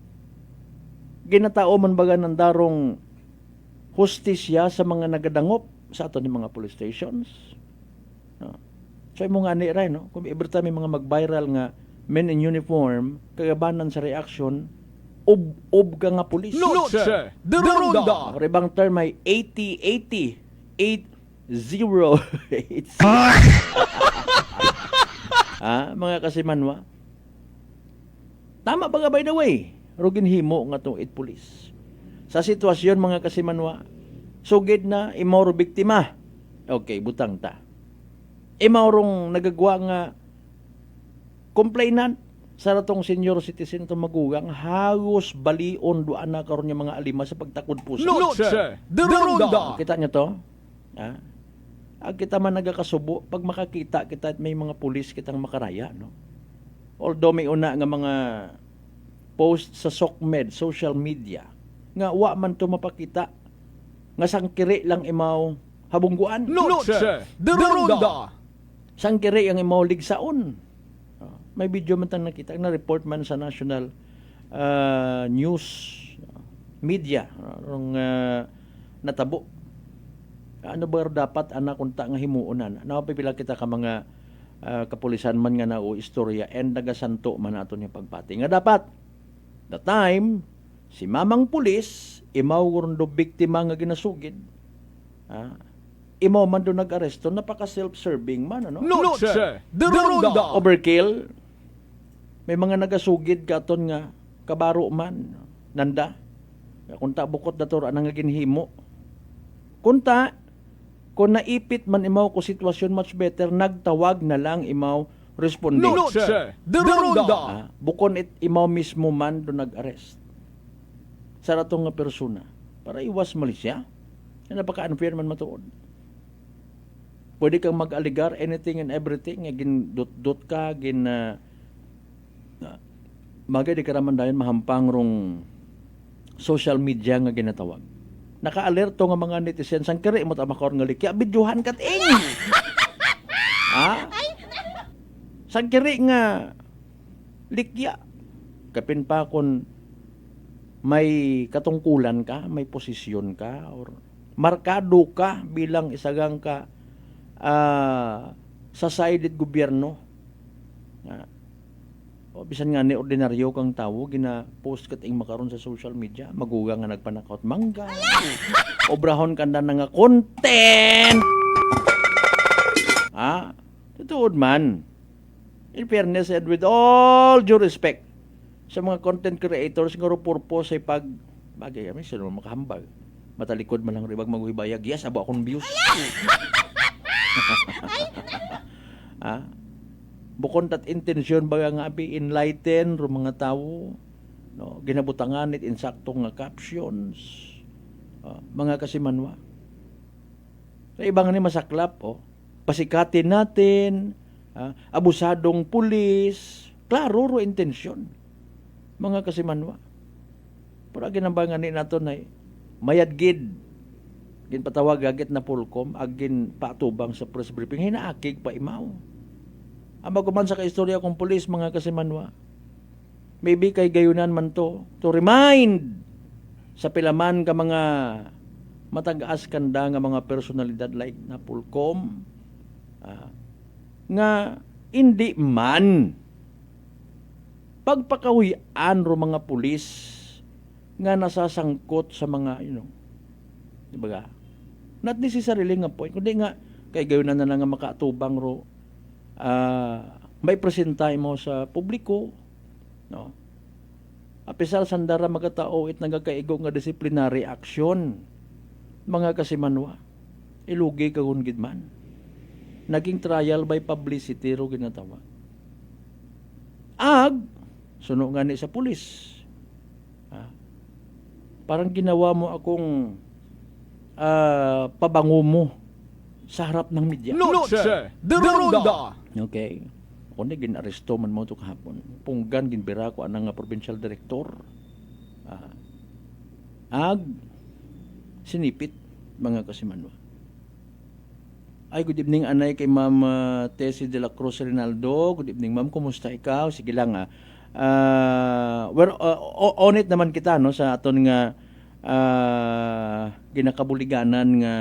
Ginatao man baga ng darong hustisya sa mga nagadangop sa ato ni mga police stations? So yung mga ani rin, no? Kung every time may mga mag-viral nga men in uniform, kagabanan sa reaction, ob ka nga pulis. Noche de Ronda. Or ibang term ay 80-80. 8-0. Mga kasimanwa. Tama ba by the way? Rugin himo nga tong pulis. Sa sitwasyon mga kasimanwa, sugid na imaw biktima. Okay, butang ta. Imaw rong nagagwa nga complainant sa ratong senior citizen to magugang hagos balion duan na karon yung mga alima sa pagtakod puso. Noche de Ronda. Kita nyo to? Ag kita man nagakasubo pag makakita kita at may mga pulis kitang makaraya, no? Although may una nga mga post sa SOCMED, social media, nga wa man to mapakita nga sangkiri lang imaw habungguan. Noche de Ronda. Sangkiri ang imaw ligsaon. May video man tang nakita na report man sa national news media rong natabo. Ano ba dapat anak unta nga himuonan? Napipila kita ka mga kapulisan man nga nao istorya and nagasanto man aton yung pagpati. Nga dapat the time si mamang pulis imaw do biktima nga ginasugid. Imaw man do nag-aresto, napaka self-serving man, ano? Noche de Ronda. Overkill. May mga nagasugid katon nga kabaro man, nanda. Kunta bukod dator anang nga ginhimo. Kunta kung naipit man imaw ko sitwasyon much better, nagtawag na lang imaw responde. Noche de Ronda. Bukon imaw mismo man do nag-arrest. Sa ratong nga persona para iwas malisya. Napaka-unfair man matuod. Pwede kang mag-aligar anything and everything, gin-dot-dot ka, magay di ka raman dayon mahampang rong social media nga ginatawag. Naka-alerto nga mga netizens, ang kiri mo tamakor nga likya, bidyuhan kat ing! Sang kiri nga likya. Kapin pa kung may katungkulan ka, may posisyon ka, or markado ka bilang isagang ka sa sided gobyerno. O bisan nga ni ordinaryo kang tawo gina-post kat ing makaron sa social media, maguga nga nagpanakaut mangga. Obrahon kanda na nga content. Tutuod man. In fairness and with all due respect sa mga content creators nga purpose ay pag bagay kami sino makahambag. Matalikod man lang ribag maguhibayag. Yes, abo akong views. Bukod tat intensyon baga nga abi enlighten ro mga tawo, no, ginabutangan it insakto nga captions, mga kasimanwa. Sa ibang ni masaklap, pasikatin natin, abusadong pulis, klaro ro intensyon, mga kasimanwa. Pero ginambangan ni nato na mayadgid ginpatawag agit na Pulcom agin patubang sa press briefing hinaakig pa imaw. Ang maguman sa kaistorya kong pulis mga kasimanwa. Maybe kay gayunan man to remind sa pilaman ka mga matagaas kanda nga mga personalidad like na Pulcom nga hindi man pagpakahuyan ro mga pulis nga nasasangkot sa mga diba? Not necessarily nga point, kundi nga kay gayunan na nga makatubang ro may presentay mo sa publiko, no? Apisal sandara magatao it nagakaigo nga disciplinary action mga kasimanwa. Ilugi kagun gid man. Naging trial by publicity ro ginatawag. Suno nga ni sa pulis. Parang ginawa mo akong pabango mo sa harap ng media. Noche de Ronda. Okay. Ako na ginaresto man mo ito kahapon. Punggan, ginbira ko anang provincial director. Sinipit, mga kasimanwa. Ay, good evening, anay, kay Ma'am Tessie de la Cruz Rinaldo. Good evening, Ma'am. Kumusta ikaw? Sige lang, on it naman kita, no, sa aton nga ginakabuliganan nga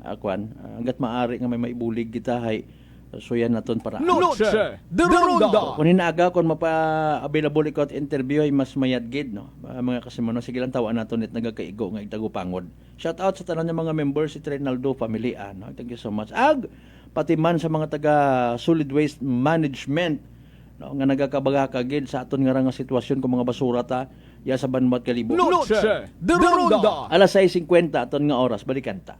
hanggat maaari nga may maibulig kita hay so yan naton para Noche de Ronda. Kung hinaaga kung mapa-available ikaw at interview ay mas mayadgid, no, mga kasimanwa. Sige lang tawaan naton it nagakaigo nga itagupangod. Shout out sa tanan ng mga members si Rinaldo family, no? Thank you so much. Pati man sa mga taga solid waste management, no, nga nagakabagakagid sa aton nga sitwasyon kung mga basura ta Ya sa Banmat Kalibo. Noche de Ronda. Alas 6:50 aton nga oras balikan ta.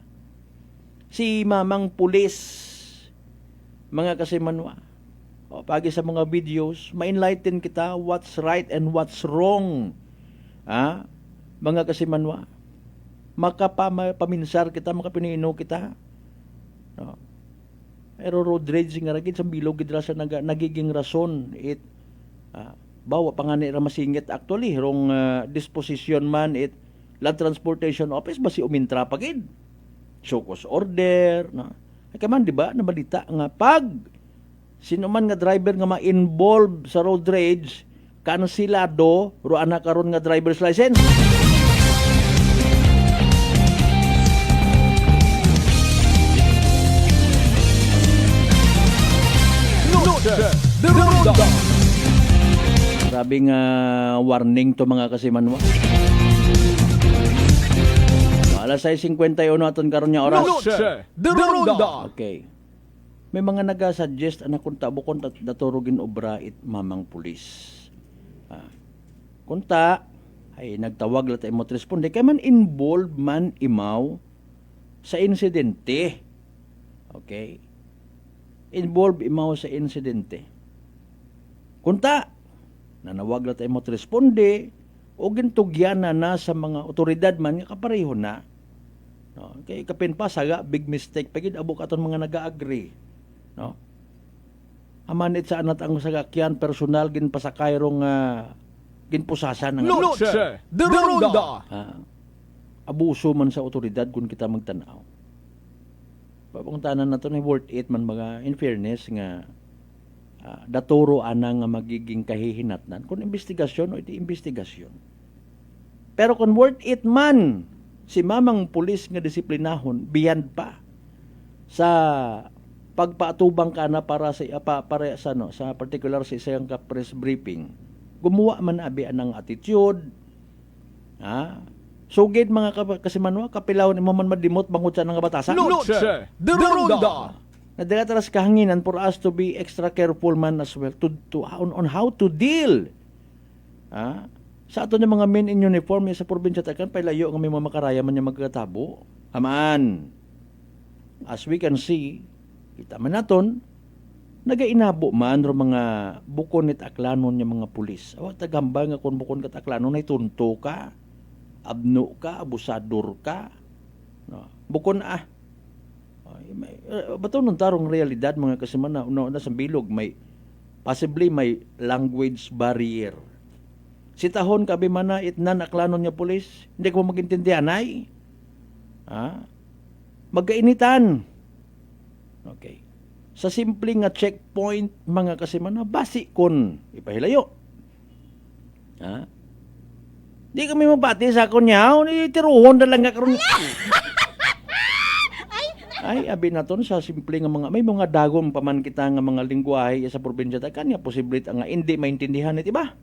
Si Mamang Pulis, mga kasimanwa. O pagi sa mga videos, ma-enlighten kita what's right and what's wrong. Mga kasimanwa. Makapaminsar kita, makapinino kita. No. Pero road rage nga ragid sa bilog gid ra sa nagiging rason it bawa pangani ra masingit actually rong disposition man it land transportation office basi umintra pagid show cause order no kay man di ba nabalita nga pag sino man nga driver nga ma-involve sa road rage kansilado ro ana karon nga driver's license. De Ronda. Sabi nga warning to mga kasimanwa. Alas 6:51 aton karon nga oras. Noche de Ronda. Okay. May mga naga-suggest anak kunta bukon daturugin obra it Mamang Pulis. Kunta ay nagtawag la tay mo responde kay man involved man imaw sa insidente. Okay. Involved imaw sa insidente. Kunta, nanawag na tayo mo responde o gintugyan na sa mga otoridad man nga kapareho na. No, kay kapin pa saga big mistake pagid abok aton mga naga-agree. No? Amanit sa anat ang sagakyan personal ginpasakay rong ginpusasan ng Noche de Ronda. Abuso man sa otoridad kung kita magtanaw. Papangtanan na to ni worth it man mga in fairness nga daturo ana nga magiging kahihinatnan kung investigasyon o iti investigasyon. Pero kung worth it man si Mamang Pulis nga disiplinahon beyond pa sa pagpaatubang ka na para sa sa particular sa isang press briefing. Gumawa man abi anang attitude. Sugid mga kasimanwa kapilaw ni man madimot bangod sa nga batasan. Noche de Ronda. Nadagataras kahanginan for us to be extra careful man as well to on how to deal. Sa ato ng mga men in uniform sa probinsya takan pailayo nga may mga makaraya man nga magkatabo. Aman. As we can see, kita man naton nagainabo man ro mga bukon nit aklanon nga mga pulis. Awa tagambal nga kun bukon kat aklanon ay tunto ka, abno ka, abusador ka. No. Bukon bato nung tarong realidad mga kasimana na sa bilog may possibly may language barrier. Si tahon kabi mana itnan aklanon niya pulis, hindi ko magintindihan ay. Magkainitan. Okay. Sa simple nga checkpoint mga kasimana basi kon ipahilayo. Di kami mapati sa kunyaw ni tiruhon na lang nga karon. Ay abi naton sa simple nga mga may mga dagom paman kita nga mga lingwahe sa probinsya ta kanya posible nga hindi maintindihan iti ba?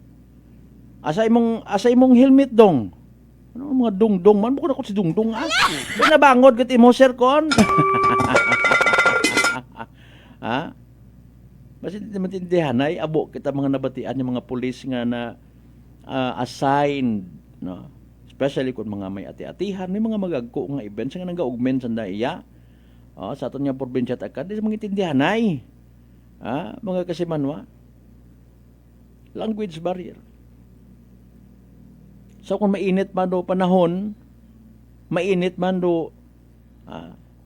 Asa imong helmet dong. Ano mga dungdong man bukod ako si dungdong Pinabangod ket imo sir kon. Basta hindi maintindihan ay abo kita mga nabatian yung mga pulis nga na assigned no. Especially kung mga may ati-atihan, may mga magagko nga events nga nag-augment sa iya. Sa aton nga probinsya takad, di mga intindihan ay. Mga kasimanwa. Language barrier. So kung mainit man do panahon, mainit man do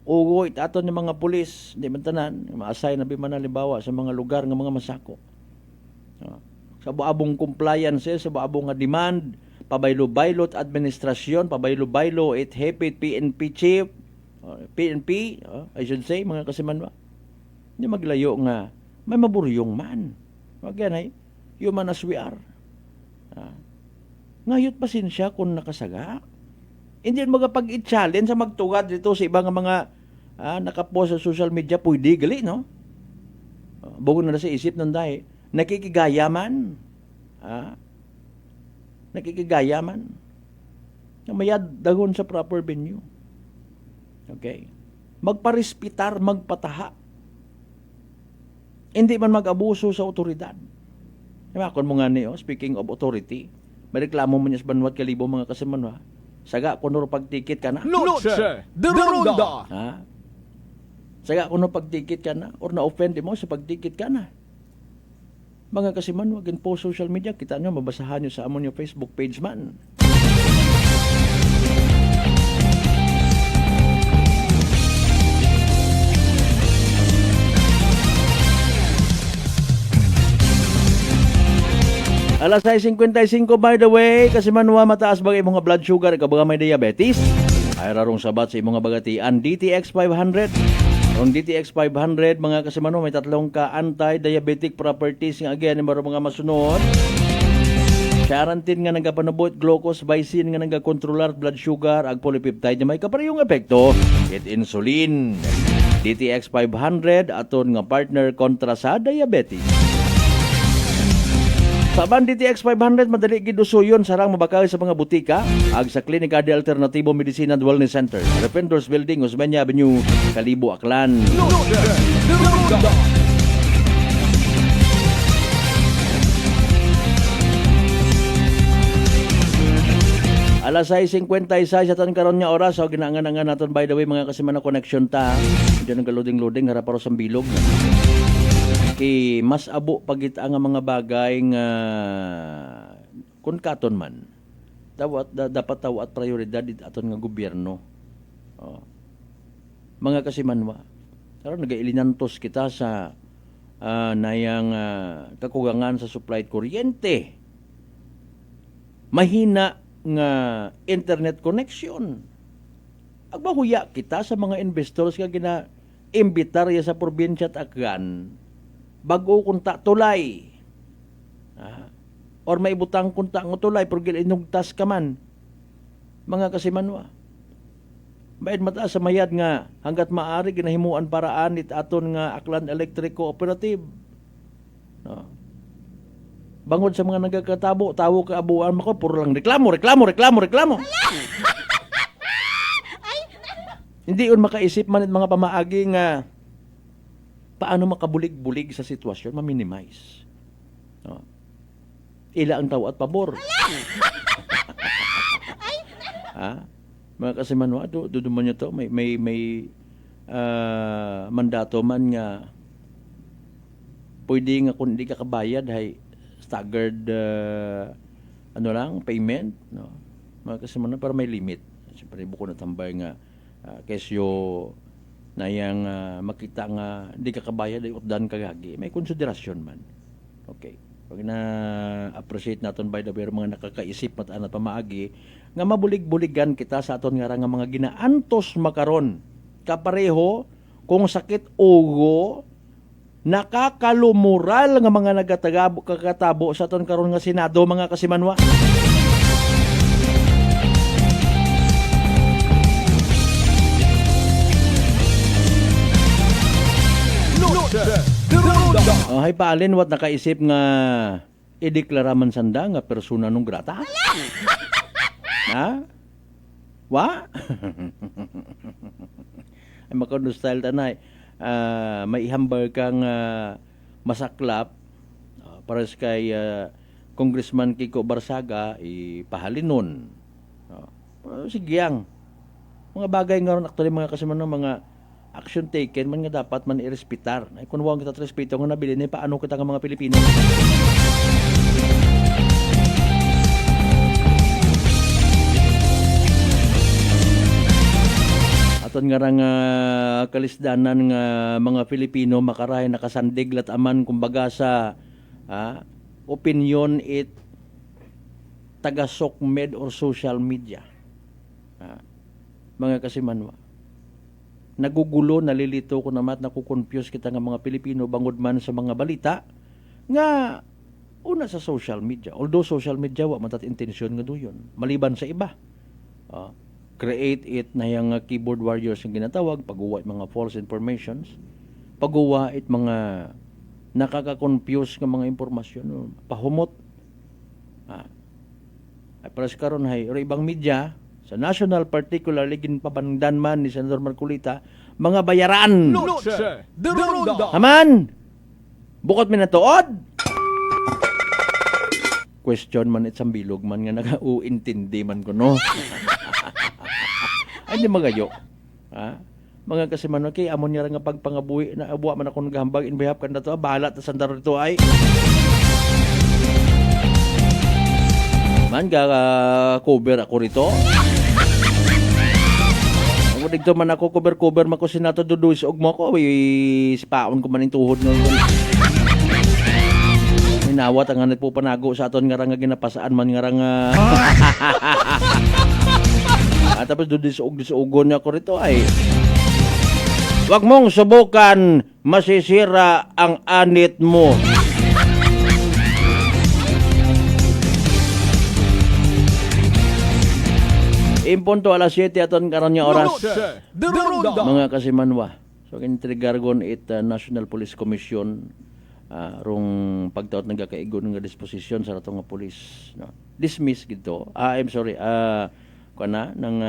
ugo itaton ng mga pulis, di man tanan, ma-assign na biman halimbawa sa mga lugar ng mga masako. Sa buabong compliance, sa buabong nga demand, pabaylo-baylot administrasyon, pabaylo-baylo it hepit PNP chief, PNP, I should say, mga kasimanwa. Hindi maglayo nga, may maburyong man. Wag yan ay, human as we are. Ngayot pasensya kung nakasaga. Hindi magapag-i-challenge sa magtugad dito sa ibang mga nakapost sa social media, pwede gali, no? Bago na sa isip ng dahi, nakikigayaman. Nakikigayaman. Mayad dagon sa proper venue. Okay. Magparespitar, magpataha. Hindi man mag-abuso sa otoridad. Kung mo nga niyo, speaking of authority, may reklamo mo niya sa Banwat Kalibo mga kasimanwa. Saga kuno pagtikit ka na. Noche de Ronda. Ha? Saga kuno pagtikit ka na or na-offend mo sa pagtikit ka na. Mga kasimanwa, gin po social media, kita nyo, mabasahan nyo sa amon yung Facebook page man. Alas 6:55 by the way, kasi manwa mataas bagay mga blood sugar, kabaga may diabetes. Ay rarong sabat sa imong bagatian DTX 500. Ang DTX 500 mga kasimanwa may tatlong ka anti-diabetic properties nga again maro mga masunod. Charantin nga nagapanabot glucose bison nga nagakontrolar blood sugar ag polypeptide nga may kaparehong epekto it insulin. DTX 500 aton nga partner kontra sa diabetes. Saban DTX 500 madali gid usuyon sarang mabakay sa mga butika ag sa Klinika de Alternativo Medicina and Wellness Center, Rependors Building, Osmeña Avenue, Kalibo, Aklan. Alas 6:56 aton karon nga oras so ginaangan-angan naton by the way mga kasimana connection ta. Diyan ang loading harap para sa bilog. Mas abo pagit ang mga bagay nga kun katon man dapat tawat prioridad aton nga gobyerno. Mga kasimanwa karon nagailinantos kita sa nayang kakugangan sa supply kuryente, mahina nga internet connection. Agbahuya kita sa mga investors nga gina-imbitar sa probinsya at Aklan bago kunta tulay. Or may butang kunta ng tulay pero inugtas ka man. Mga kasimanwa. Bayad mataas sa mayad nga hanggat maaari ginahimuan paraan it aton nga Aklan Electric Cooperative. Bangod sa mga nagkakatabo, tawo ka abuan mo ko, puro lang reklamo. Hindi yun makaisip man it mga pamaagi nga paano makabulig-bulig sa sitwasyon, ma-minimize. Ila ang tawo at pabor. Mga kasimanwa, duduman nyo to, may mandato man nga pwede nga kung hindi ka kabayad, hay staggered payment. Mga kasimanwa, para may limit. Siyempre, buko na tambay nga kesyo na yang makita nga di ka kabayad ay utdan kagagi, may konsiderasyon man. Okay. Pag na-appreciate natin by the way mga nakakaisip at anat pamaagi nga mabulig-buligan kita sa aton nga mga ginaantos makaron kapareho kung sakit ugo nakakalumural nga mga kakatabo sa aton karon nga Senado mga kasimanwa. Hay paalin wat nakaisip nga ideklara man sanda nga persona non grata. Ha? Wa? Ay makono style tanay. May ihambal kang masaklap para kay Congressman Kiko Barsaga ipahalinon. Sigyang. Mga bagay nga ron actually mga kasimanong mga action taken man nga dapat man irespetar. Ay kung wag kita respeto nga nabili ni paano kita nga mga Pilipino. Aton nga rang kalisdanan nga mga Pilipino makarahay nakasandig lat aman kumbaga sa opinion it taga-sok med or social media. Mga kasimanwa. Nagugulo, nalilito ko naman at nakukonfuse kita ng mga Pilipino bangod man sa mga balita nga una sa social media. Although social media, wa matat intensyon nga doon. Maliban sa iba. Create it na yung keyboard warriors yung ginatawag, pag-uwa mga false informations, pag-uwa it mga nakaka-confuse ng mga impormasyon, pahumot. Ay paras karon hay, or ibang media, sa national particularly ginpabangdan man ni Senador Marcolita mga bayaran. Haman. Bukod mi natuod. question man at sambilog man nga nag-uintindi man ko, no? Ay, di magayo. Ha? Mga kasi man, okay, amon niya nga pagpangabuhi na abuwa man ako naghambag in behalf kan dato, bahala ta sandar rito ay. Man, cover ako rito. Ako dito man ako, cover man ko sinato duduis og mo ko, sipaon ko man yung tuhod ng minawat ang hanit po panago sa aton nga nga ginapasaan man nga at tapos disugon niya ko rito ay wag mong subukan, masisira ang anit mo. Impunto alas 7 aton karon nga oras. Mga kasimanwa. So kintrigargon it National Police Commission rong pagtaot nagakaigon nga disposisyon sa atong nga police, no. Dismiss gito. I'm sorry. Kana nang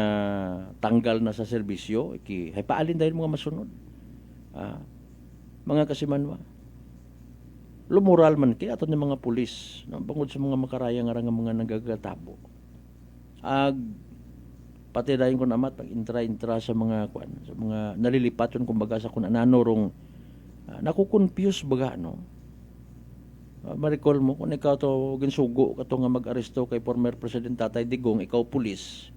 tanggal na sa serbisyo hay paalin dahil mga masunod. Mga kasimanwa. Lumoral man kay aton mga pulis, no, bangod sa mga makaraya nga mga nagagatabo. Pati dayon ko namat pag intra sa mga sa mga nalilipaton kumbaga sa kun anano rong nakukonfuse baga, no. Maricol mo kung ikaw to ginsugo kato nga mag-aresto kay former President Tatay Digong, ikaw pulis.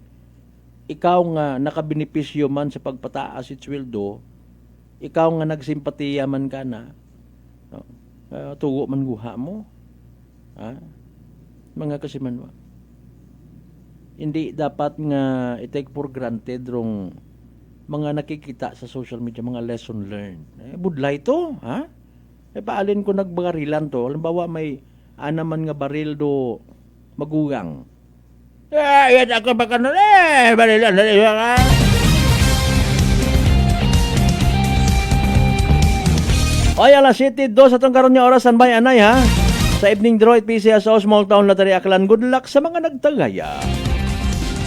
Ikaw nga nakabenepisyo man sa pagpataas si sweldo, ikaw nga nagsimpatiya man ka na, no? Tugo man guha mo. Mga kasimanwa. Hindi dapat nga i-take for granted rong mga nakikita sa social media, mga lesson learned. Budlay to, ha? Paalin ko nagbarilan to. Halimbawa may anaman nga baril do magugang. Yan ako baka na barilan na ka. Oy, alas 7:02 atong karon nga oras anbay anay, ha? Sa evening draw at PCSO Small Town Lottery Aklan. Good luck sa mga nagtagaya.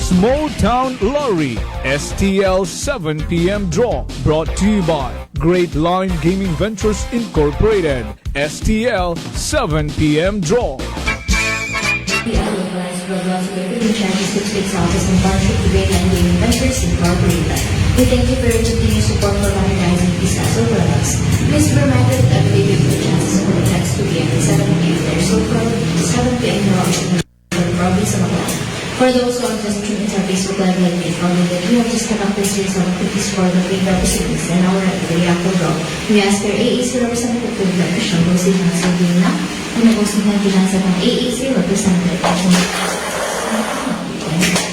Small Town Lottery STL 7 p.m. Draw brought to you by Great Line Gaming Ventures Incorporated. STL 7 p.m. Draw. The unauthorized programs of the charges to its office in partnership with Great Line Gaming Ventures Incorporated. We thank you for your continued support for modernizing these Castle products. Please be reminded that we give the chances of the next 2 p.m. and 7 p.m. There is so far 7 p.m. now in the province of Macau. For those who are just tuning into our Facebook Live, let me inform you that we have just conducted series of cookies for the big representatives and our Yapo Draw. We ask your AAC representative to the Christian Hosting ng Sabina and nag-hosting ng pinansa ng AAC representative.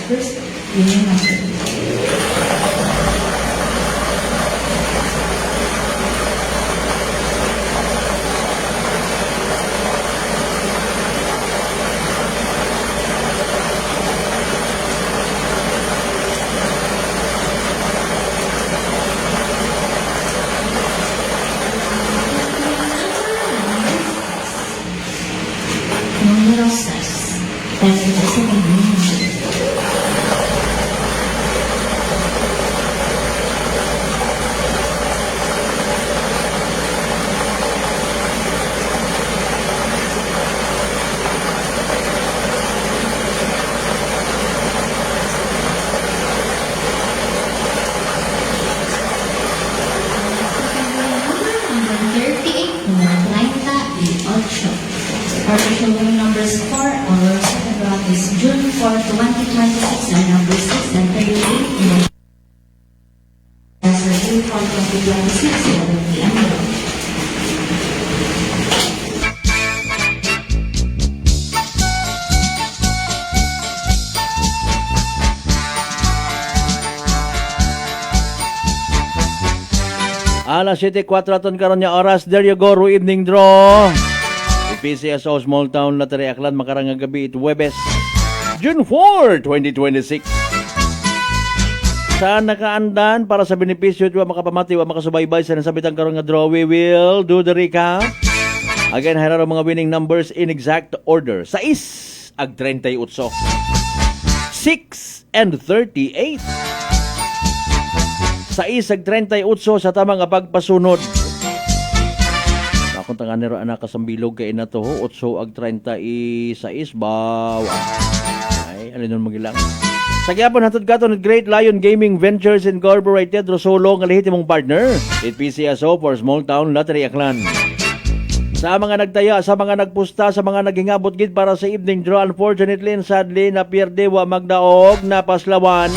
First, yun yung master. Alas 7:04 aton karon nga oras. There you go, evening draw. PCSO Small Town Lottery Aklan makarang nga gabi it Huwebes, June 4, 2026. Saan nakaandan para sa benepisyo at makapamati o makasubaybay sa nasabitang karon nga draw, we will do the recap. Again, hararo mga winning numbers in exact order. 6 ag 38. 6 and 38. 6 ag 38 sa tamang pagpasunod. Kung tanganero anak kasambilog kay na to, 8 ag 36 baw. Ay, ano nun magilang. Sa Quiapo hatod katon Great Lion Gaming Ventures Incorporated Rosolo nga lehitimong partner. It PCSO for Small Town Lottery Aklan. Sa mga nagtaya, sa mga nagpusta, sa mga naghingabot gid para sa evening draw, unfortunately and sadly na pierde wa magdaog na paslawan.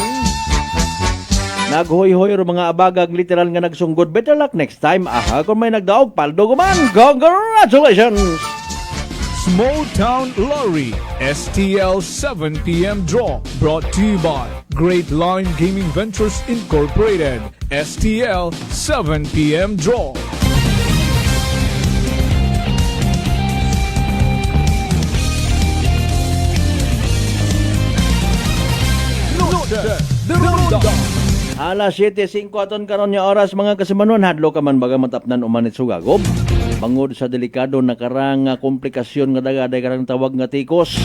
Naghoy-hoy ro mga abagag literal nga nagsunggod. Better luck next time. Aha, kung may nagdaog, paldo guman. Congratulations! Small Town Lottery STL 7 p.m. Draw brought to you by Great Lion Gaming Ventures Incorporated. STL 7 p.m. Draw. Alas 7:05 aton karon nga oras mga kasimanon, hadlo ka man baga matapnan umanit sugagom. Bangod sa delikado na karang komplikasyon nga dagaday karang tawag nga tikos.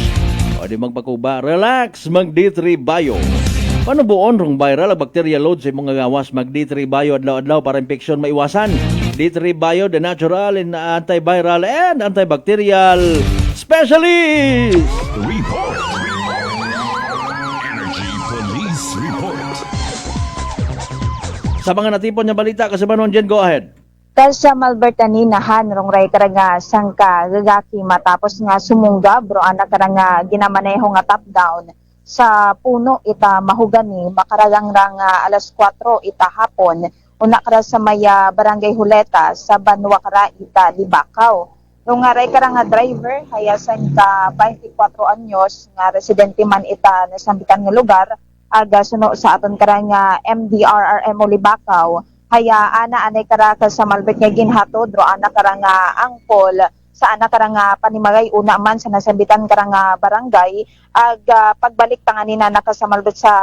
O di magpakuba, relax, mag D3 Bio. Panubuon rong viral ang bacteria load sa mga gawas, mag D3 Bio adlaw-adlaw para infeksyon maiwasan. D3 Bio, the natural and antiviral and antibacterial specialist. Report. Energy Police Report. Sa mga natipon nga balita, kasimanon Jen, go ahead. Sa Malbertaninahan, rong ray karanga sangka gagaki matapos nga sumungga bro anak karanga ginamaneho nga top down sa puno ita mahugani makaragang alas 4 ita hapon una kara sa maya barangay Huleta sa Banwa kara ita Libakaw. Rong ray karanga driver haya sangka 24 anyos nga residente man ita nasambitan nga lugar aga suno sa aton karanga MDRRMO Libakaw. Haya ana anay karaka sa Malbert nga ginhatod ro ana karanga angkol sa ana karanga panimagay una man sa nasambitan karanga barangay ag pagbalik tanganina naka sa Malbert sa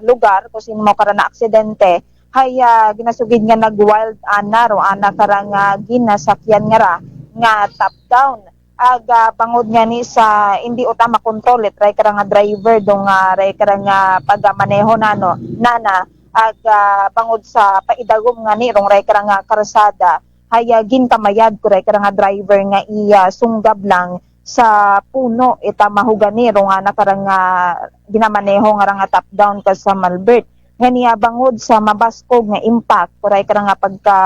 lugar kung sino mo karana aksidente haya ginasugid nga nag-wild ana ro ana karanga ginasakyan nga top down ag bangod nga ni sa hindi uta makontrol try karanga driver dong ray karanga pagmaneho nana ag bangod sa paidagom nga ni rong ray karanga karsada haya ginkamayad ko ray karanga driver nga iya sunggab lang sa puno ita mahugani rong ana karanga ginamaneho nga ranga top down ka sa Malbert ngania bangod sa mabaskog nga impact ko ray karanga pagka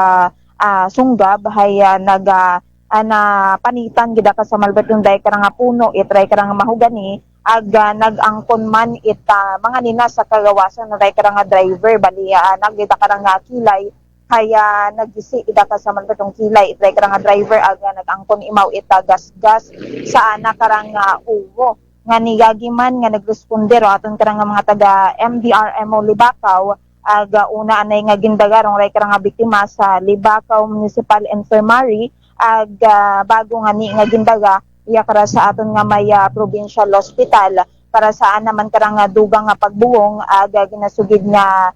sunggab haya naga ana panitan gida ka sa Malbert yung day karanga puno itray karanga mahugani aga nag-angkon man ita mga nina sa kagawasan na ray karanga driver baliya nagita karanga kilay kaya nagisi ida ka sa Malbert yung kilay itray karanga driver aga nag-angkon imaw ita gas-gas sa ana karanga uwo nga nigagi man nga nagresponder aton karanga mga taga MDRMO Libakaw aga una anay nga gindagarong ray karanga biktima sa Libakaw Municipal Infirmary aga bago nga ni nga gindaga iya kara sa aton nga may provincial hospital para saan naman karang dugang nga pagbuong aga ginasugid nga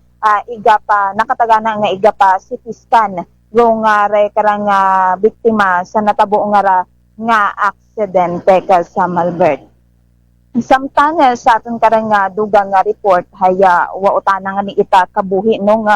iga pa nakatagana nga iga pa CT scan yung ray karang biktima sa natabo nga aksidente ka sa Malbert. Samtang sa aton karang dugang nga report haya wa utana nga ni ita kabuhi nung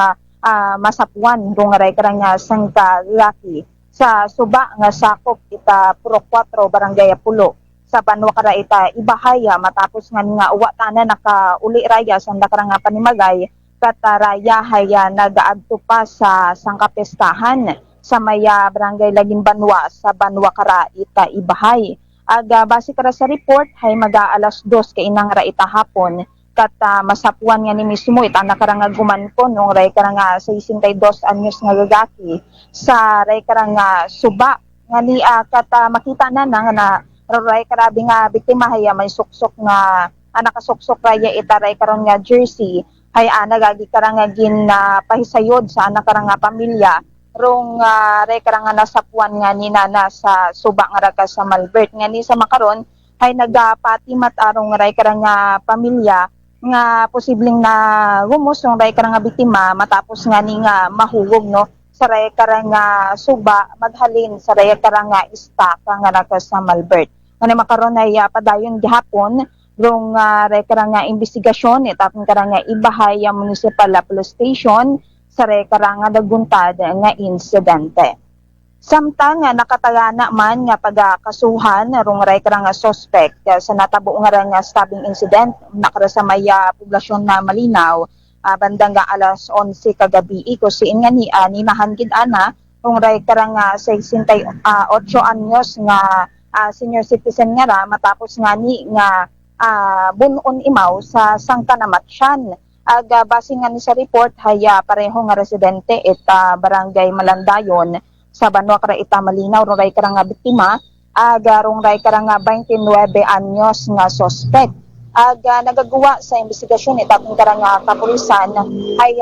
masapwan rong ray karang sangka laki sa suba nga sakop ita Puro 4 Barangay Apulo sa Banwa kara ita ibahaya matapos nga uwa tanan nakauli raya sa nakarang panimagay kataraya haya nagaadto pa sa sangkapestahan sa maya Barangay Lagin Banwa sa Banwa kara ita ibahay aga base kara sa report hay maga alas 2 kay inang ra ita hapon kat masapuan nga ni mismo ita nakaranga gumankon nung ray karanga 62 anyos nga gagaki sa ray karanga suba nga ni kat makita na ray karabi nga biktima haya may suksok nga nakasuksok raya ita ray karon nga jersey hay nagagi karanga gin pahisayod sa nakaranga pamilya rong ray karanga nasapuan nga ni nana sa suba nga raka sa Malbert nga ni sa makaron hay nagapati matarong ray karanga pamilya nga posibleng na gumos ng ray karanga biktima matapos nga ni nga mahugog no sa ray karanga suba maghalin sa ray karanga istaka nga naka sa Malbert. Nga makaron ay padayon gihapon rong ray karanga investigasyon itapon karanga ibahay Municipal Police Station sa ray karanga daguntad nga insidente. Samtang nakatagana man nga pagkasuhan rong ray karang suspect sa natabo nga rang stabbing incident nakara sa may poblasyon na Malinaw bandang alas 11 kagabi ko siin nga ni ninahan gid ana rong ray karang 68 anyos nga senior citizen nga ra matapos nga ni nga bunon imaw sa Sangkanamatyan. Base nga ni sa report haya pareho nga residente ita barangay Malandayon sa Banwa Ita Malinaw rong ray karang biktima rong ray karang 29 anyos nga suspect. Nagagawa sa investigasyon itatong karang kapulisan ay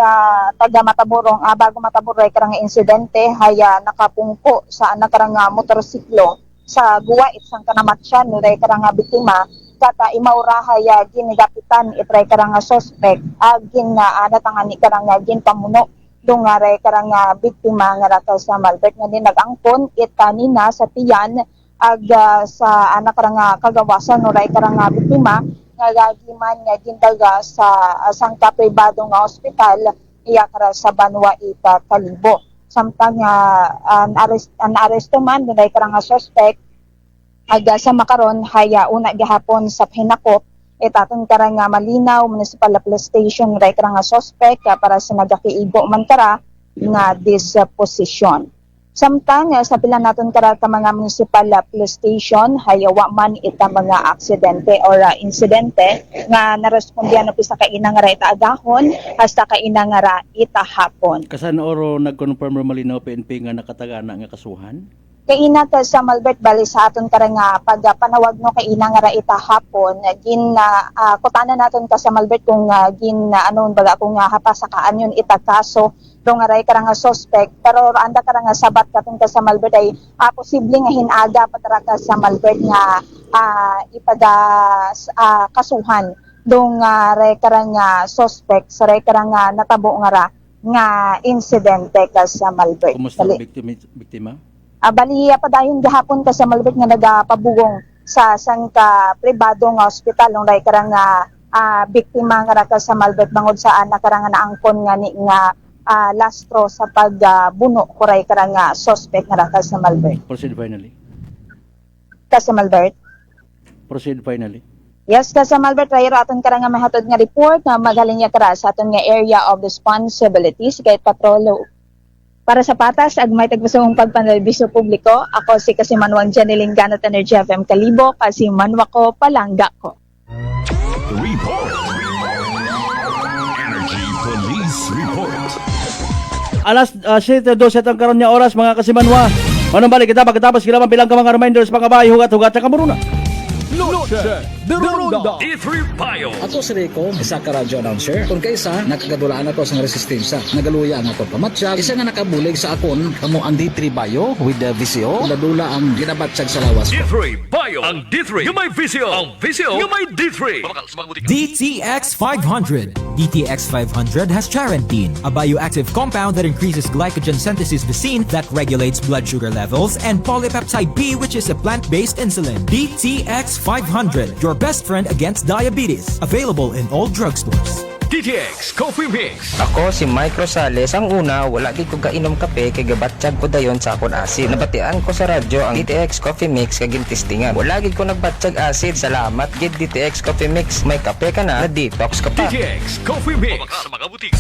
taga Mataborong bago Matabor ray karang insidente ay nakapungko sa nakarang motorsiklo sa guwait sang Kanamatyan ray karang biktima kata imaura hay ginigapitan itray karang suspect gin natangani karang gin pamuno dong ray karang biktima nga rata sa Malbert nga din nagangkon kanina sa tiyan sa anak karang kagawasan no ray karang biktima nga gagiman nga gindaga sa sangka pribado nga ospital iya kara sa Banwa Ita Kalibo. Samtang aresto man ray karang suspect sa makaron haya una gihapon sa Hinakop itatong karang Malinaw Municipal Police Station ray karang suspect para sa nagakiigo man kara nga disposition. Samtang sa pila naton kara ka mga municipal police station hayawa man ita mga aksidente or insidente nga narespondihan pisa ka inang ra ita agahon hasta ka inang ra ita hapon. Kasan oro nag-confirm Malinaw PNP nga nakatagana nga kasuhan? Kaina ta sa Malbert bali sa aton karang pagpanawag no kay ina nga ra ita hapon gin kutanan naton ka sa Malbert kung gin anon baga kung hapasakaan yun ita kaso dong ray karang suspect pero anda karang sabat katon ka sa Malbert ay posible nga hinaga patara ka sa Malbert nga ipada kasuhan dong ray karang suspect sa ray karang natabo nga ra nga insidente ka sa Malbert. Kumusta biktima? Bali padayon gahapon ka sa Malbert nga nagapabugong sa sangka pribado nga ospital ng ray karang biktima nga ra sa Malbert bangod sa anak karang naangkon nga ni nga lastro sa pagbuno ko ray karang suspect nga ra sa Malbert. Proceed finally. Ka sa Malbert. Proceed finally. Yes, ka sa Malbert ray aton karang mahatod nga report na magaling ya kara sa aton nga area of responsibilities kay patrolo. Para sa patas, agmay tagpasong pagpanalbiso publiko, ako si Kasimanwang Janeline Ganot Energy FM Kalibo, Kasimanwa ko, palangga ko. Report. Energy Police Report. Alas 7:12 ang karon niya oras mga Kasimanwa. Manong balik kita pagkatapos kailangan bilang ka mga reminders mga kabayo hugat-hugat sa kamuruna. Noche de Ronda D3 Bio. Ato si Rico, isa ka radio announcer. Kung kaysa, nakagadulaan ako sa resistensya. Nagaluya ang ako pamatsyag. Isa nga nakabulig sa akon, kamo ang D3 Bio with the VCO. Ladula ang ginabatsyag sa lawas ko. D3 Bio. Ang D3 yung may VCO. Ang VCO yung may D3. DTX 500. DTX 500 has charantine, a bioactive compound that increases glycogen synthesis vacine that regulates blood sugar levels, and polypeptide B, which is a plant-based insulin. DTX 500, your best friend against diabetes. Available in all drugstores. DTX Coffee Mix. Ako si Mike Rosales. Ang una, wala di ko kainom kape kay gabatsyag ko dayon sa akon asid. Nabatian ko sa radyo ang DTX Coffee Mix kay gintistingan. Wala gid ko nagbatsyag asid. Salamat gid DTX Coffee Mix. May kape ka na detox ka pa. DTX Coffee Mix. Sa mga butik.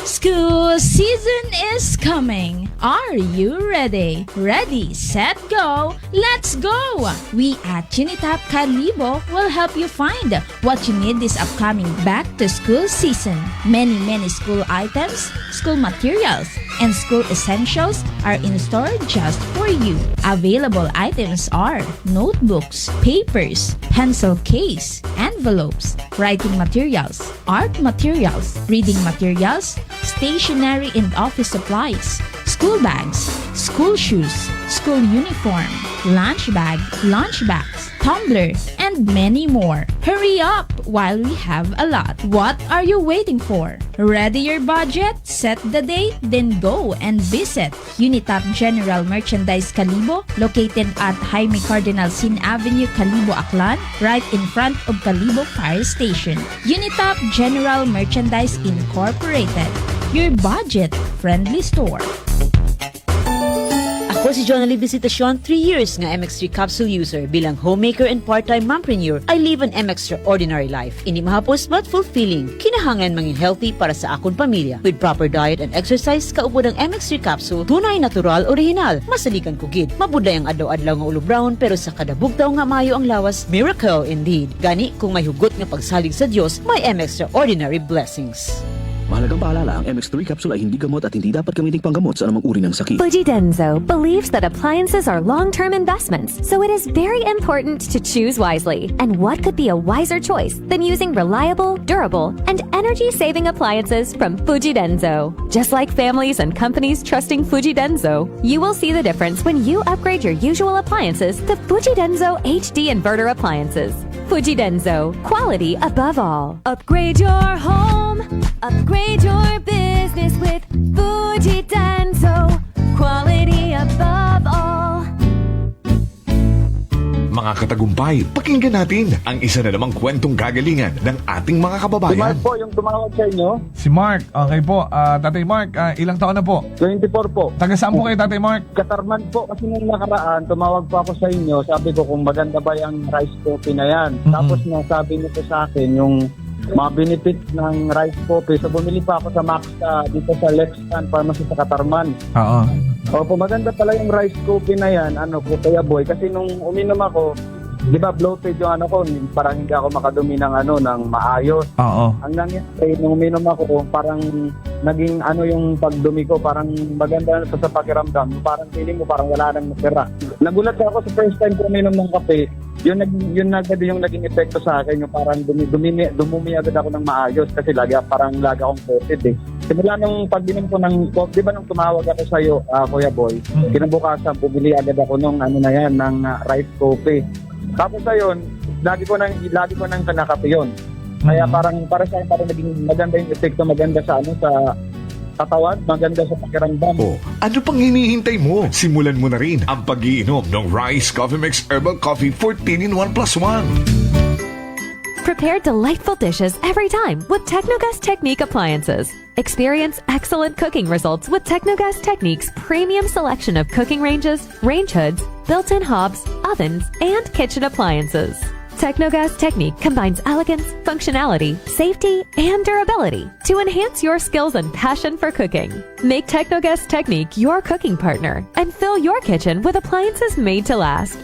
School season is coming. Are you ready? Ready, set, go. Let's go! We at Unitap Kalibo will help you find what you need this upcoming back-to-school season. Many school items, school materials, and school essentials are in store just for you. Available items are notebooks, papers, pencil case, envelopes, writing materials, art materials, reading materials, stationery and office supplies, school bags, school shoes, school uniform, lunch bag, lunch bags, tumbler, and many more. Hurry up while we have a lot. What are you waiting for? Ready your budget? Set the date? Then go and visit Unitap General Merchandise Kalibo, located at Jaime Cardinal Sin Avenue, Kalibo, Aklan, right in front of Kalibo Fire Station. Unitap General Merchandise Incorporated, your budget-friendly store. Ako si Jonali Visitacion, 3 years nga MX3 capsule user. Bilang homemaker and part-time mompreneur, I live an extraordinary life. Ini mahapos but fulfilling. Kinahangan mangin healthy para sa akong pamilya. With proper diet and exercise, kaupod ang MX3 capsule, tunay, natural, original. Masaligan kugid. Mabudlay ang adlaw-adlaw nga ulo brown, pero sa kada bugtaw nga mayo ang lawas, miracle indeed. Gani, kung may hugot nga pagsalig sa Dios, may extraordinary blessings. Mahalagang paalala, ang MX3 capsule ay hindi gamot at hindi dapat gamiting panggamot sa anumang uri ng sakit. Fuji Denso believes that appliances are long-term investments, so it is very important to choose wisely. And what could be a wiser choice than using reliable, durable, and energy-saving appliances from Fuji Denso? Just like families and companies trusting Fuji Denso, you will see the difference when you upgrade your usual appliances to Fuji Denso HD inverter appliances. Fuji Denso, quality above all. Upgrade your home, upgrade your business with Fuji Denso, quality above all. Mga katagumpay, pakinggan natin ang isa na namang kwentong kagalingan ng ating mga kababayan. Si Mark po yung tumawag sa inyo. Si Mark, okay po. Tatay Mark, ilang taon na po? 24 po. Taga saan po kayo, Tatay Mark? Katarman po kasi nung nakaraan, tumawag po ako sa inyo. Sabi ko kung maganda ba yung rice coffee na yan. Tapos nasabi niyo po sa akin yung mga benefits ng rice coffee. So bumili pa ako sa Max dito sa Lexan Pharmacy sa Katarman. Oo. Opo, maganda pala yung rice coffee na yan, po, Kuya Boy. Kasi nung uminom ako, di ba bloated yung ko, parang hindi ako makadumi ng ng maayos. Oo. Ang nangyari, nung uminom ako, parang naging yung pagdumi ko, parang maganda na sa pakiramdam. Parang feeling mo, parang wala nang natira. Nagulat ako sa first time ko uminom ng kape, yun agad yung naging epekto sa akin, yung parang dumumi agad ako ng maayos kasi lagi akong coated eh. Simula nung pag-inom ko ng coffee, di ba nung tumawag ako sa iyo, Kuya Boy, kinabukasan bumili agad ako ng ng rice coffee. Tapos ayun, lagi ko nang kanakape yun. Kaya para sa akin parang naging maganda yung epekto, maganda sa sa katawan, maganda sa pakiramdam. Ano pang hinihintay mo? Simulan mo na rin ang pag-iinom ng Rice Coffee Mix Herbal Coffee 14 in 1 plus 1. Prepare delightful dishes every time with Technogas Technique appliances. Experience excellent cooking results with Technogas Technique's premium selection of cooking ranges, range hoods, built-in hobs, ovens, and kitchen appliances. Technogas Technique combines elegance, functionality, safety, and durability to enhance your skills and passion for cooking. Make Technogas Technique your cooking partner and fill your kitchen with appliances made to last.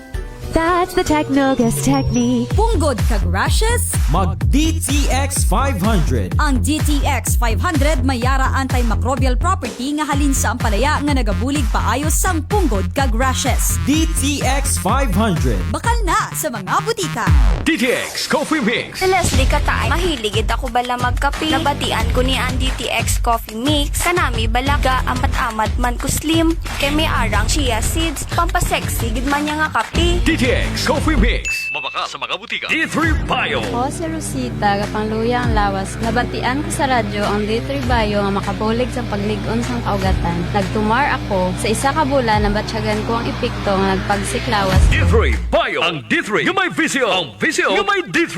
That's the Technogas Technique. Punggod kag rashes? Mag DTX 500. Ang DTX 500 may yara antimicrobial property nga halin sa ampalaya nga nagabulig paayos sang punggod kag rashes. DTX 500. Bakal na sa mga butika. DTX Coffee Mix. Si Leslie Katay, mahiligid ako bala magkape. Nabatian ko ni ang DTX Coffee Mix. Kanami balaga amat-amat man ko slim. Kay may arang chia seeds. Pampasexy gid man niya nga kape. DTX Coffee Mix. Mabaka sa mga butika. D3 Bio. Ako si Rosita, kapangluya ang lawas. Nabatian ko sa radyo ang D3 Bio nga makabulig sa pagligon sang kaugatan. Nagtumar ako sa isa ka bulan, nabatsyagan ko ang epekto nga nagpagsiklawas. D3 Bio. Ang D3 yung may visio. Ang visio yung may D3.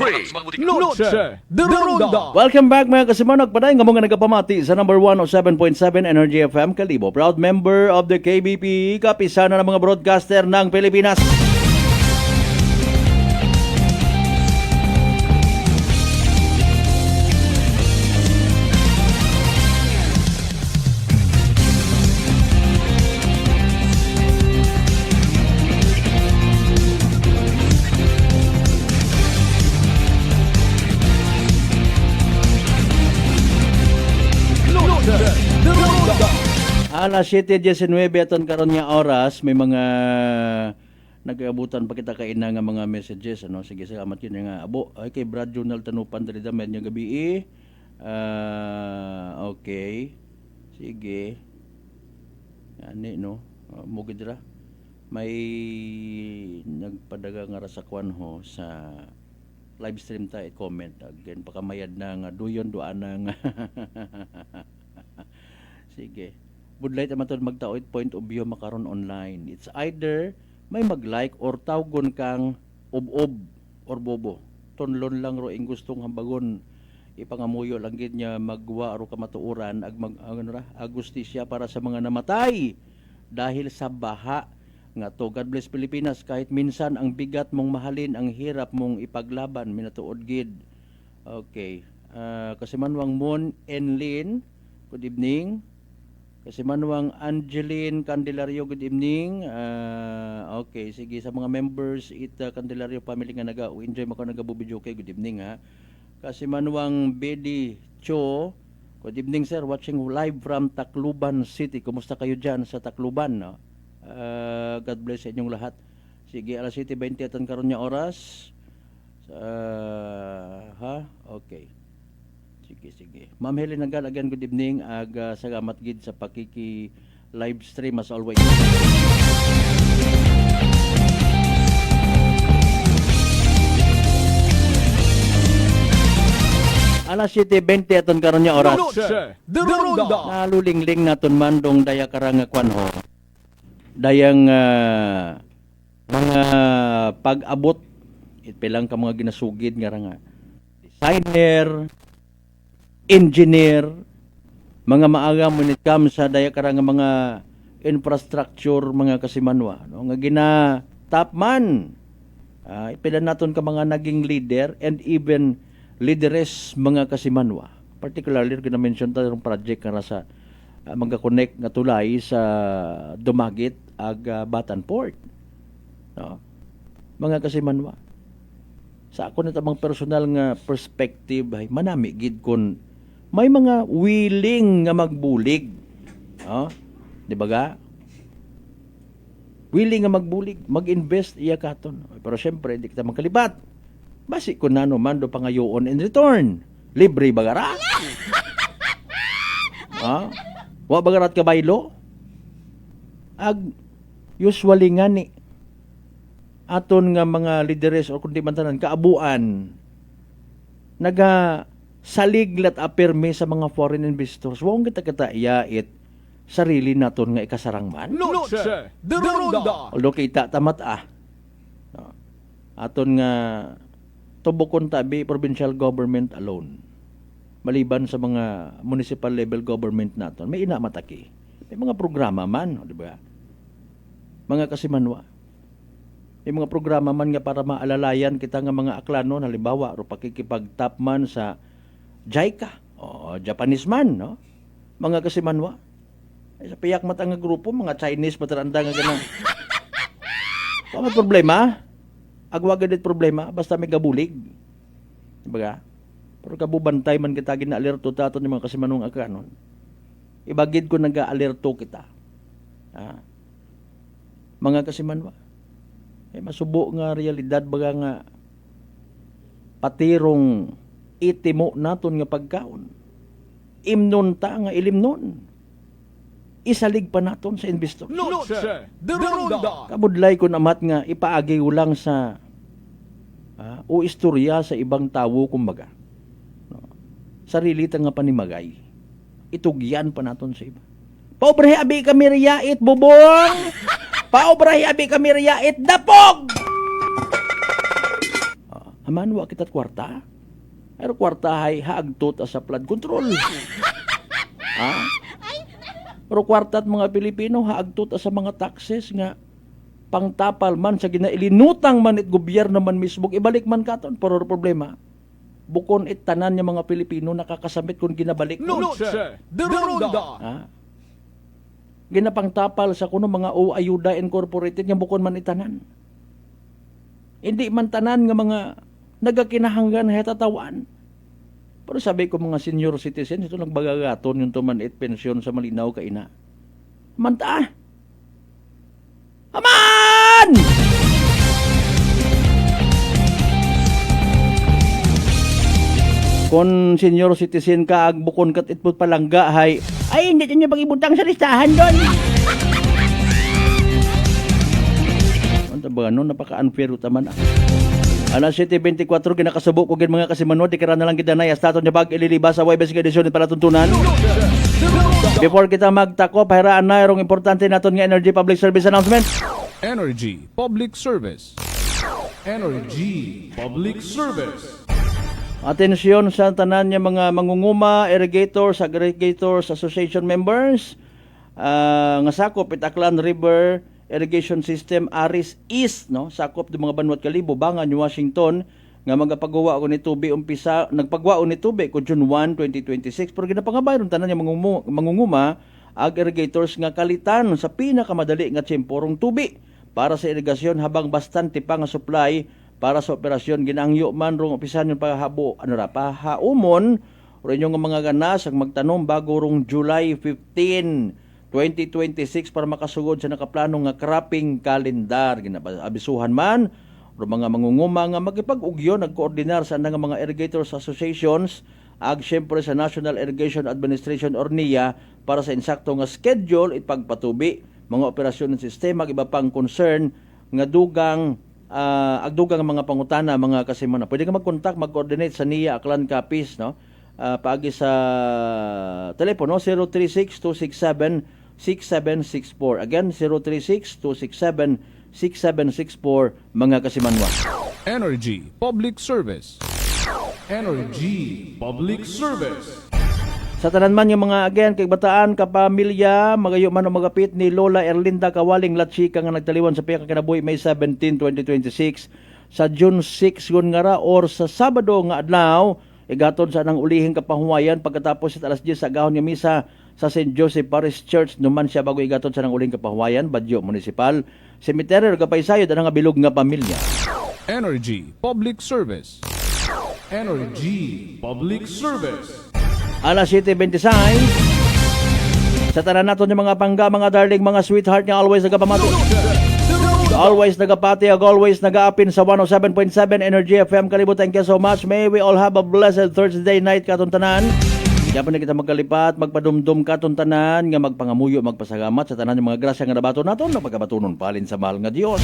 Noche de Ronda. Welcome back mga kasimanok. Paday nga mga nagapamati sa number 107.7 Energy FM Kalibo. Proud member of the KBP, kapisana ng mga broadcaster ng Pilipinas. Alas 7:19 aton karon nga oras, may mga nag-abutan pa kita kaina nga mga messages sige salamat yun nga abo ay kay Brad Jonal Tanupan dali damen nga gabi okay sige ani mugid ra may nagpadaga nga rasakwan ho sa live stream ta comment again pakamayad na nga duyon duana nga sige budlay ta matod magtaoy point of view makaron online. It's either may mag-like or tawgon kang ob-ob or bobo. Tonlon lang ro ing gustong hambagon. Ipangamuyo lang gid niya magwa aro kamatuoran ag agustisya para sa mga namatay dahil sa baha nga to. God bless Pilipinas. Kahit minsan ang bigat mong mahalin, ang hirap mong ipaglaban, minatuod gid. Okay. Kasimanwang Moon Enlin, good evening. Kasimanwang Angeline Candelario, good evening. Okay, sige, sa mga members Candelario family nga enjoy mo ka nagabubidyo kay, good evening ha. Kasimanwang Bedi Cho, good evening sir, watching live from Tacloban City. Kumusta kayo dyan sa Tacloban? No? God bless sa inyong lahat. Sige, alas 7:20 atan karon nya oras. Okay. Sige. Ma'am Helen Nagal, again, good evening. Salamat gid sa pakiki live stream as always. Alas 7:20 aton karon nya oras. Nalulingling naton man dong daya karang kwanho. Dayang mga pag-abot ipilang ka mga ginasugid nga nga designer, engineer, mga maaga when it comes sa daya karang mga infrastructure, mga kasimanwa, no? Nga gina-top man. Ipilan naton ka mga naging leader and even leaderess mga kasimanwa. Particularly, gina-mention tayo ng project nga sa magka-connect nga tulay sa Dumaguete ag Batanport. No? Mga kasimanwa. Sa ako na tamang personal nga perspective ay manami gid kon may mga willing nga magbulig. No? Di ba ga? Willing nga magbulig, mag-invest iya katon. Pero syempre, di kita magkalibat. Basi ko na naman do pangayoon in return. Libre bagara? Wa bagarat ka baylo? Usually nga ni aton nga mga leaders o kundi man tanan kaabuan naga saliglat apirme sa mga foreign investors. Wong kita katayait sarili naton nga ikasarangman. Although kita tamat aton nga tubokon tabi provincial government alone. Maliban sa mga municipal level government naton, may inamataki. May mga programa man, di ba? Mga kasimanwa. May mga programa man nga para maalalayan kita nga mga aklanon, halimbawa, ro pakikipag-top man sa JICA o Japanese man, no? Mga kasimanwa. Ay, sa piyak mata nga grupo, mga Chinese mataranda nga ganang. May problema? Agwaga dit problema, basta may gabulig. Diba? Pero kabubantay man kita gina-alerto tato ni mga kasimanong akanon. Ibagid ko nag-alerto kita. Mga kasimanwa. Masubo nga realidad baga nga patirong itimo naton nga pagkaon. Imnon ta nga ilimnon. Isalig pa naton sa investor. Kabudlay ko namat nga ipaagi ulang sa o istorya sa ibang tawo kumbaga. Sarili ta nga panimagay. Itugyan pa naton sa iba. Paubrahe abi kami riyait bubong. Paubrahe abi kami riyait dapog. Amanwa kitat kwarta. Pero kwarta hay haagtot sa flood control. Pero kwarta at mga Pilipino haagtot sa mga taxes nga pangtapal man sa ginailinutang man it gobyerno man mismo ibalik man katon pero problema bukon it tanan niya mga Pilipino nakakasabit kung ginabalik ginapangtapal sa kuno mga ayuda incorporated nga bukon man itanan hindi man tanan nga mga nagakinahanggan hetatawan. Pero sabi ko mga senior citizen, ito nagbagagaton yung tuman it pensyon sa malinaw ka ina. Manta! Aman! Kung senior citizen ka, agbukon kat itput palangga, ay hindi niya pag-ibutang sa listahan doon. Ano ba no? Napaka-unfair utaman Alas 7:24 ginakasubok ko gid mga kasimanwa di kara na lang gid na staton niya bag ililiba sa Webes edisyon para tuntunan. Before kita magtako pairaan na irong importante naton nga energy public service announcement. Energy public service. Energy public service. Atensyon sa tanan niya mga mangunguma, irrigators, aggregators, association members. nga sakop Itaklan River Irrigation System Aris East, no, sakop di mga Banwat Kalibo, Bangan, Washington, nga magapagawa ko ni tubig umpisa, nagpagwao ni tubig ko June 1, 2026, pero ginapangabayron tanan niya mangunguma ag irrigators nga kalitan sa pinakamadali nga tiyemporong tubig para sa irigasyon habang bastante pa nga supply para sa operasyon. Ginangyo man rong opisan yung pahaumon rin yung mga ganas ang magtanom bago rong July 15, 2026 para makasugod sa nakaplano nga cropping calendar. Abisuhan man o mga mangunguma nga magipag-ugyo, nagkoordinar sa nga mga irrigators associations ag syempre sa National Irrigation Administration or NIA para sa insakto nga schedule ipagpatubi mga operasyon ng sistema ag iba pang concern nga dugang agdugang mga pangutana mga kasimana. Pwede ka mag-contact, mag-coordinate sa NIA Aklan Capiz, no? Paagi sa telepono 036-267-6764. Again, 036-267-6764 mga kasimanwa. Energy Public Service. Energy Public Service. Sa tanan man yung mga again kay bataan kapamilya magayo man o magapit ni Lola Erlinda Kawaling Latchika nga nagtaliwan sa piyaka kinabuhi May 17, 2026 sa June 6 gun nga ra or sa Sabado nga adlaw igaton sa nang ulihing kapahuwayan pagkatapos sa alas 10 sa gahon nga misa sa St. Joseph Parish Church numan siya bago igaton sa nang ulihing kapahuwayan Badyo Municipal Cemetery ug kapaysayo danang bilog nga pamilya. Energy Public Service. Energy Public Service. Alas 7:26 sa tanan naton yung mga pangga, mga darling, mga sweetheart nga always nagapamato. Always nagapati, always nagaapin sa 107.7 Energy FM Kalibo. Thank you so much. May we all have a blessed Thursday night katon tanan. Kaya po na kita magkalipat, magpadumdum katon tanan, nga magpangamuyo, magpasagamat sa tanan yung mga grasya nga nabato naton, na pagkabatunon palin sa mahal nga Dios.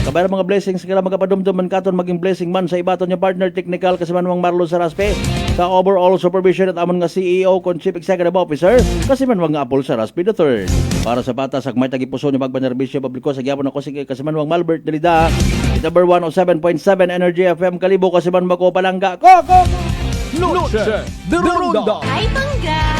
Kabayar mga blessings kaya magpadumdum man katon, maging blessing man sa ibaton yung partner technical kasi man Marlon Saraspe, sa overall supervision at amon nga CEO kon Chief Executive Officer kasi man nga Apple Saraspe III. Para sa bata sa may tagipuso ni magbanerbisyo publiko sa gyapon ako sige kasi man Malbert Delida, number 107.7 Energy FM Kalibo kasi man mako palangga. Ko! Noche de Ronda. Ay, pangga!